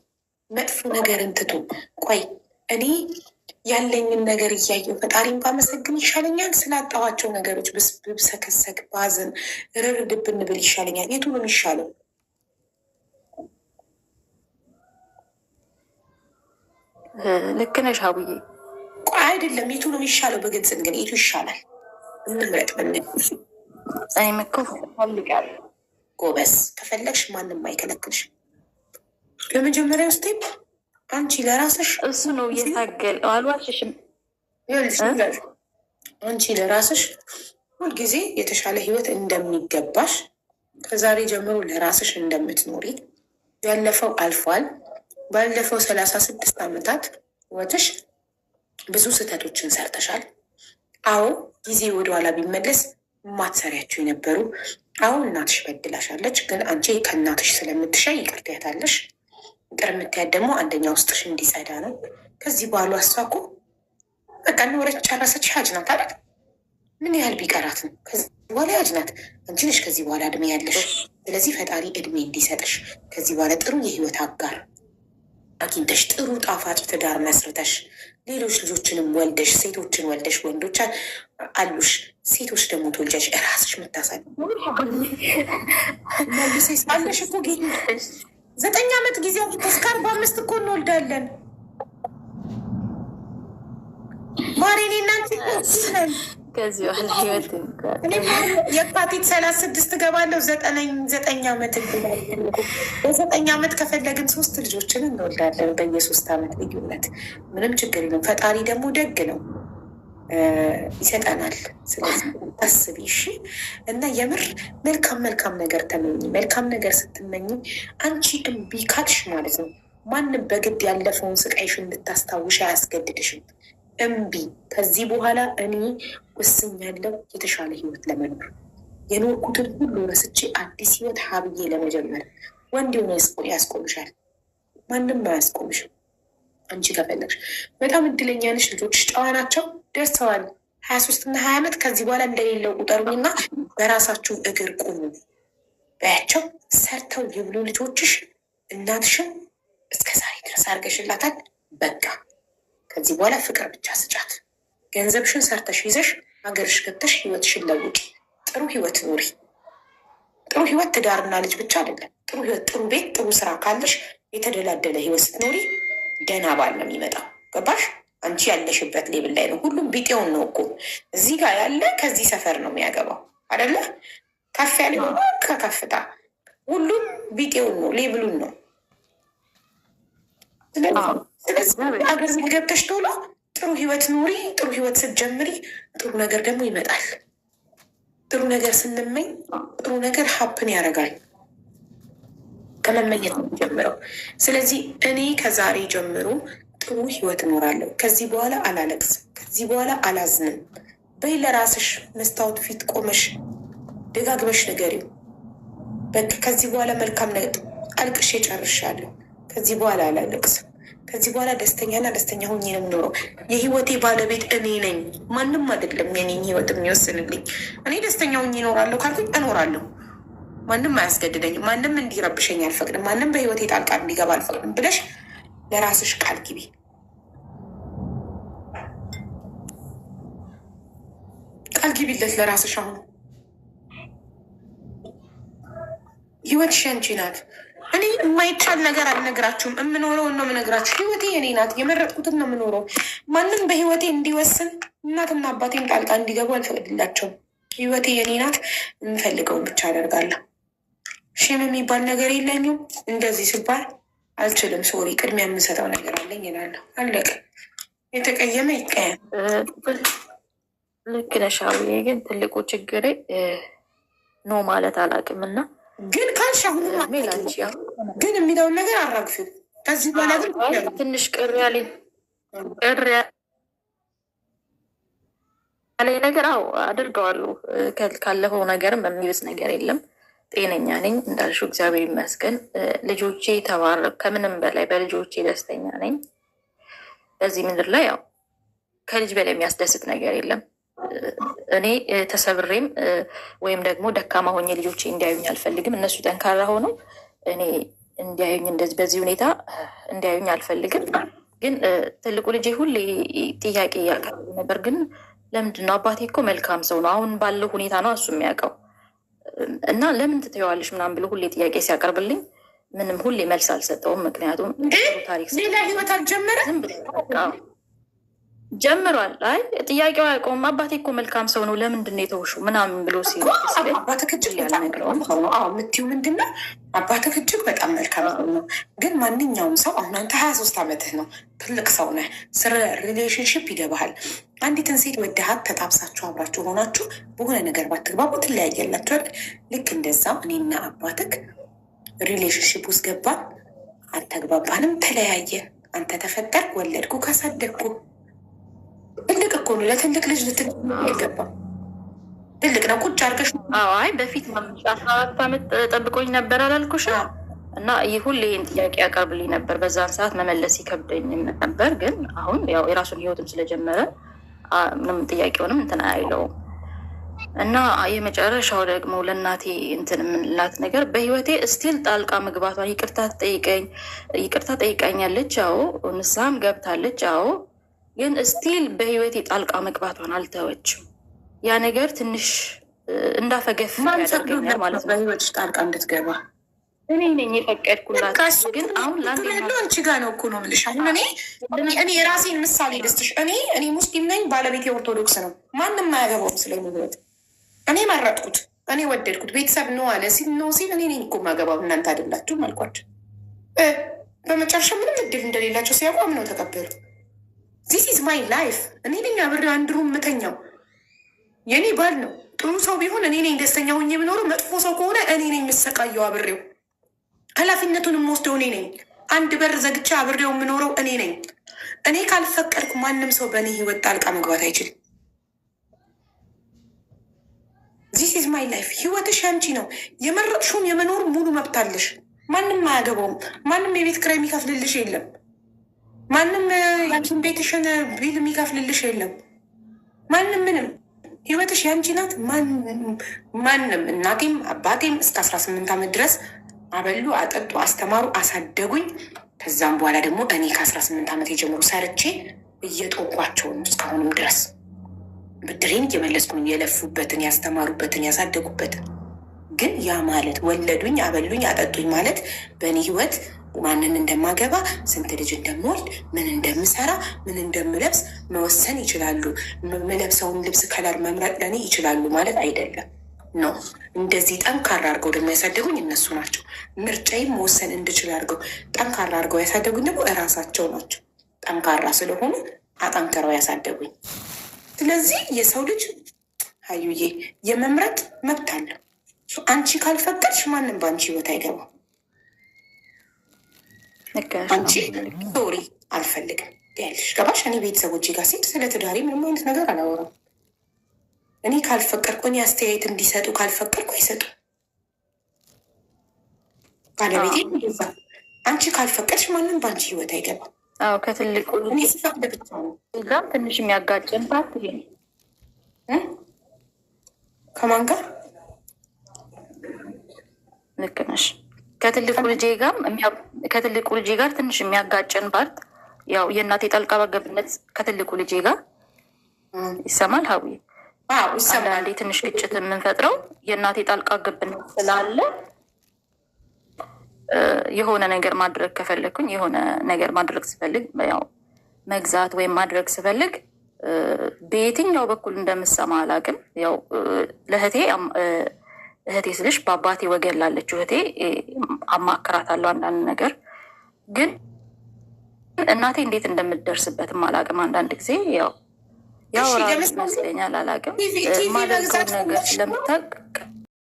መጥፎ ነገርን ትቶ ቆይ እኔ ያለኝን ነገር እያየው ፈጣሪን ባመሰግን ይሻለኛል፣ ስላጣኋቸው ነገሮች ብሰከሰክ ባዝን ርር ድብን ብል ይሻለኛል። የቱ ነው የሚሻለው? ልክ ነሽ ሀቡዬ። ቆይ አይደለም የቱ ነው የሚሻለው? በግልጽ ግን የቱ ይሻላል? እንምረጥ። እኔም እኮ ፈልጋለሁ። ጎበዝ፣ ከፈለግሽ ማንም አይከለክልሽ። በመጀመሪያው ስቴፕ አንቺ ለራስሽ እሱ ነው እየታገል አልዋሽሽም። ይኸውልሽ አንቺ ለራስሽ ሁልጊዜ የተሻለ ህይወት እንደሚገባሽ ከዛሬ ጀምሮ ለራስሽ እንደምትኖሪ ያለፈው አልፏል። ባለፈው 36 ዓመታት ህይወትሽ ብዙ ስህተቶችን ሰርተሻል። አዎ ጊዜ ወደኋላ ቢመለስ ማትሰሪያቸው የነበሩ አሁን እናትሽ በድላሻለች፣ ግን አንቺ ከእናትሽ ስለምትሻይ ይቅር ትያታለሽ። ይቅር የምትያት ደግሞ አንደኛ ውስጥሽ እንዲጸዳ ነው። ከዚህ በኋላ አስፋኮ በቃ ወረች ጨረሰች። ሀጅ ናት አይደል? ምን ያህል ቢቀራት ነው? ከዚህ በኋላ ሀጅ ናት። አንቺ ነሽ ከዚህ በኋላ እድሜ ያለሽ። ስለዚህ ፈጣሪ እድሜ እንዲሰጥሽ ከዚህ በኋላ ጥሩ የህይወት አጋር አግኝተሽ ጥሩ ጣፋጭ ትዳር መስርተሽ ሌሎች ልጆችንም ወልደሽ ሴቶችን ወልደሽ ወንዶች አሉሽ፣ ሴቶች ደግሞ ትወልጃሽ እራስሽ የምታሳል መልሰሽ እኮ 9 ዓመት ጊዜ እስከ 45 እኮ እንወልዳለን። ማሬኔ እናንቺ ከዚህ በኋላ ህይወት የካቲት 36 እገባለሁ። 9 ዓመት በ9 ዓመት ከፈለግን 3 ልጆችን እንወልዳለን በየ3 ዓመት ልዩነት። ምንም ችግር የለም። ፈጣሪ ደግሞ ደግ ነው ይሰጠናል። ስለዚህ አስቢ እሺ። እና የምር መልካም መልካም ነገር ተመኝ። መልካም ነገር ስትመኝ አንቺ እምቢ ካልሽ ማለት ነው ማንም በግድ ያለፈውን ስቃይሽ እንድታስታውሽ አያስገድድሽም። እምቢ ከዚህ በኋላ እኔ ወስኛለሁ የተሻለ ህይወት ለመኖር የኖርኩትን ሁሉ ረስቼ አዲስ ህይወት ሀብዬ ለመጀመር። ወንድ ሆነ ያስቆምሻል፣ ማንም አያስቆምሽም። አንቺ ከፈለግሽ በጣም እድለኛ ነሽ። ልጆችሽ ጨዋ ናቸው፣ ደርሰዋል 23 እና 20 ዓመት። ከዚህ በኋላ እንደሌለው ቁጠሩኝና በራሳችሁ እግር ቁሙ በያቸው። ሰርተው ይብሉ ልጆችሽ። እናትሽም እስከ ዛሬ ድረስ አድርገሽላታል። በቃ ከዚህ በኋላ ፍቅር ብቻ ስጫት። ገንዘብሽን ሰርተሽ ይዘሽ ሀገርሽ ገብተሽ ህይወትሽን ለውጭ። ጥሩ ህይወት ኑሪ። ጥሩ ህይወት ትዳርና ልጅ ብቻ አይደለም። ጥሩ ህይወት፣ ጥሩ ቤት፣ ጥሩ ስራ ካለሽ የተደላደለ ህይወት ስትኖሪ ደህና ባል ነው የሚመጣው። ገባሽ? አንቺ ያለሽበት ሌብል ላይ ነው። ሁሉም ቢጤውን ነው እኮ እዚህ ጋር ያለ ከዚህ ሰፈር ነው የሚያገባው አይደለ? ከፍ ያለ ከከፍታ ሁሉም ቢጤውን ነው፣ ሌብሉን ነው። ስለዚህ ሀገር ገብተሽ ቶሎ ጥሩ ህይወት ኑሪ። ጥሩ ህይወት ስትጀምሪ ጥሩ ነገር ደግሞ ይመጣል። ጥሩ ነገር ስንመኝ ጥሩ ነገር ሀፕን ያደርጋል። ከመመኘት ነው የሚጀምረው። ስለዚህ እኔ ከዛሬ ጀምሮ ጥሩ ህይወት እኖራለሁ። ከዚህ በኋላ አላለቅስም፣ ከዚህ በኋላ አላዝንም። በይ ለራስሽ መስታወት ፊት ቆመሽ ደጋግመሽ ንገሪው። በቃ ከዚህ በኋላ መልካም ነገር አልቅሼ ጨርሻለሁ። ከዚህ በኋላ አላለቅስም። ከዚህ በኋላ ደስተኛና ደስተኛ ሆኜ ነው የምኖረው። የህይወቴ ባለቤት እኔ ነኝ፣ ማንም አይደለም የኔን ህይወት የሚወስንልኝ። እኔ ደስተኛ ሆኜ እኖራለሁ ካልኩኝ እኖራለሁ። ማንም አያስገድደኝም። ማንም እንዲረብሸኝ አልፈቅድም። ማንም በህይወቴ ጣልቃ እንዲገባ አልፈቅድም ብለሽ ለራስሽ ቃል ግቢ። ቃል ግቢለት ለራስሽ። አሁን ህይወትሽ ያንቺ ናት። እኔ የማይቻል ነገር አልነግራችሁም። የምኖረውን ነው የምነግራችሁ። ህይወቴ የኔ ናት። የመረጥኩትን ነው የምኖረው። ማንም በህይወቴ እንዲወስን እናትና አባቴን ጣልቃ እንዲገቡ አልፈቅድላቸውም። ህይወቴ የኔ ናት። የምፈልገውን ብቻ አደርጋለሁ። ሼም የሚባል ነገር የለኝም። እንደዚህ ሲባል አልችልም። ሶሪ፣ ቅድሚያ የምንሰጠው ነገር አለኝ እላለሁ። አለቀ። የተቀየመ ይቀየም። ልክ ነሽ አውዬ። ግን ትልቁ ችግሬ ኖ ማለት አላውቅም እና ግን ካልሽ አሁን ግን የሚለውን ነገር አራግፊው። ከዚህ በኋላ ግን ትንሽ ቅር ያለኝ ነገር አዎ አድርገዋለሁ። ካለፈው ነገርም የሚብስ ነገር የለም። ጤነኛ ነኝ እንዳልሽው፣ እግዚአብሔር ይመስገን። ልጆቼ ተባረክ። ከምንም በላይ በልጆቼ ደስተኛ ነኝ። በዚህ ምድር ላይ ያው ከልጅ በላይ የሚያስደስት ነገር የለም። እኔ ተሰብሬም ወይም ደግሞ ደካማ ሆኜ ልጆቼ እንዲያዩኝ አልፈልግም። እነሱ ጠንካራ ሆነው እኔ እንዲያዩኝ እንደዚህ በዚህ ሁኔታ እንዲያዩኝ አልፈልግም። ግን ትልቁ ልጄ ሁሌ ጥያቄ እያቀረበ ነበር። ግን ለምንድን ነው አባቴ እኮ መልካም ሰው ነው፣ አሁን ባለው ሁኔታ ነው እሱ የሚያውቀው እና ለምን ትተዋለሽ ምናምን ብሎ ሁሌ ጥያቄ ሲያቀርብልኝ ምንም ሁሌ መልስ አልሰጠውም። ምክንያቱም ታሪክ ሌላ ህይወት አልጀመረ ጀምሯል። አይ ጥያቄው አያውቀውም። አባቴ እኮ መልካም ሰው ነው ለምንድን ነው የተውሽው ምናምን ብሎ አባትህ እጅግ የምትይው ምንድን ነው? አባትህ እጅግ በጣም መልካም ሰው ነው። ግን ማንኛውም ሰው አሁን አንተ 23 ዓመትህ ነው፣ ትልቅ ሰው ነህ። ስለ ሪሌሽንሽፕ ይገባሃል። አንዲትን ሴት ወደሃት ተጣብሳችሁ አብራችሁ ሆናችሁ በሆነ ነገር ባትግባቡ ትለያያላችሁ። ልክ እንደዛ እኔና አባትህ ሪሌሽንሽፕ ውስጥ ገባን፣ አልተግባባንም፣ ተለያየን። አንተ ተፈጠርክ፣ ወለድኩ፣ ካሳደግኩ ትልቅ እኮ ነው። ለትልቅ ልጅ አይገባም። ትልቅ ነው። ቁጭ አድርገሽ አይ በፊት 14 ዓመት ጠብቆኝ ነበር አላልኩሽ? እና ይህ ሁሌ ይህን ጥያቄ ያቀርብልኝ ነበር። በዛን ሰዓት መመለስ ይከብደኝም ነበር። ግን አሁን ያው የራሱን ህይወትም ስለጀመረ ምንም ጥያቄውንም እንትን አይለውም። እና የመጨረሻው ደግሞ ለእናቴ እንትን የምንላት ነገር በህይወቴ እስቲል ጣልቃ መግባቷን ይቅርታ ጠይቃኛለች። አዎ ንስሐም ገብታለች። አዎ ግን እስቲል በህይወቴ ጣልቃ መግባቷን አልተወችም። ያ ነገር ትንሽ እንዳፈገፍ ያደርገኛል ማለት ነው። በህይወትሽ ጣልቃ እንድትገባ እኔ ነኝ የፈቀድኩላት። ግን አሁን አንቺ ጋር ነው እኮ ነው የምልሽ። አሁን እኔ የራሴን ምሳሌ ልስጥሽ። እኔ ሙስሊም ነኝ፣ ባለቤቴ ኦርቶዶክስ ነው። ማንም አያገባውም ስለ ህይወት። እኔ መረጥኩት፣ እኔ ወደድኩት። ቤተሰብ ነው አለ ሲል እኔ ነኝ እኮ የማገባው እናንተ አይደላችሁም አልኳቸው። በመጨረሻ ምንም እድል እንደሌላቸው ሲያውቁ አምነው ተቀበሉ። ዚስ ኢዝ ማይ ላይፍ። እኔ ነኝ አብሬው አንድ ሩም የምተኛው። የኔ ባል ነው። ጥሩ ሰው ቢሆን እኔ ነኝ ደስተኛ ሆኜ የምኖረው። መጥፎ ሰው ከሆነ እኔ ነኝ የምሰቃየው አብሬው። ኃላፊነቱን የምወስደው እኔ ነኝ። አንድ በር ዘግቻ አብሬው የምኖረው እኔ ነኝ። እኔ ካልፈቀድኩ ማንም ሰው በእኔ ህይወት ጣልቃ መግባት አይችልም። ዚስ ኢዝ ማይ ላይፍ። ህይወትሽ ያንቺ ነው። የመረጥሽውን የመኖር ሙሉ መብት አለሽ። ማንም አያገባውም። ማንም የቤት ኪራይ የሚከፍልልሽ የለም። ማንም ያንቺን ቤትሽን ቢል የሚከፍልልሽ የለም። ማንም ምንም። ህይወትሽ ያንቺ ናት። ማንም እናቴም አባቴም እስከ 18 ዓመት ድረስ አበሉ፣ አጠጡ፣ አስተማሩ፣ አሳደጉኝ። ከዛም በኋላ ደግሞ እኔ ከ18 ዓመት የጀምሮ ሰርቼ እየጦቋቸው ነው እስካሁንም ድረስ ብድሬን እየመለስኩኝ የለፉበትን፣ ያስተማሩበትን፣ ያሳደጉበትን። ግን ያ ማለት ወለዱኝ፣ አበሉኝ፣ አጠጡኝ ማለት በእኔ ህይወት ማንን እንደማገባ፣ ስንት ልጅ እንደምወልድ፣ ምን እንደምሰራ፣ ምን እንደምለብስ መወሰን ይችላሉ። የምለብሰውን ልብስ ከለር መምረጥ ለእኔ ይችላሉ ማለት አይደለም። ነው እንደዚህ ጠንካራ አድርገው ደግሞ ያሳደጉኝ እነሱ ናቸው። ምርጫዬም መወሰን እንድችል አድርገው ጠንካራ አድርገው ያሳደጉኝ ደግሞ እራሳቸው ናቸው። ጠንካራ ስለሆኑ አጠንክረው ያሳደጉኝ። ስለዚህ የሰው ልጅ ሀዩዬ የመምረጥ መብት አለው። አንቺ ካልፈቀድሽ ማንም በአንቺ ህይወት አይገባም። አንቺ ሶሪ አልፈልግም ያልሽ ገባሽ? እኔ ቤተሰቦቼ ጋር ሲሄድ ስለ ትዳሬ ምንም አይነት ነገር አላወራም። እኔ ካልፈቀድኩ፣ እኔ አስተያየት እንዲሰጡ ካልፈቀድኩ አይሰጡ። ባለቤቴ እንደዛ። አንቺ ካልፈቀድሽ ማንም በአንቺ ህይወት አይገባም። አዎ ከትልቁ እኔ ስፈቅድ ብቻ ነው። እዛም ትንሽ የሚያጋጭን ፓርት ይሄ ከማን ጋር ልክ ነሽ። ከትልቁ ልጄ ጋር ትንሽ የሚያጋጭን ፓርት ያው የእናቴ ጣልቃ ገብነት ከትልቁ ልጄ ጋር ይሰማል። ሀዊ አንዳንዴ ትንሽ ግጭት የምንፈጥረው የእናቴ ጣልቃ ገብነት ስላለ የሆነ ነገር ማድረግ ከፈለግኩኝ የሆነ ነገር ማድረግ ስፈልግ ያው መግዛት ወይም ማድረግ ስፈልግ በየትኛው በኩል እንደምሰማ አላውቅም። ያው እህቴ ስልሽ በአባቴ ወገን ላለችው እህቴ አማክራታለሁ አንዳንድ ነገር። ግን እናቴ እንዴት እንደምትደርስበትም አላውቅም። አንዳንድ ጊዜ ያው ያወራል ይመስለኛል፣ አላውቅም። ማደርገው ነገር ስለምታውቅ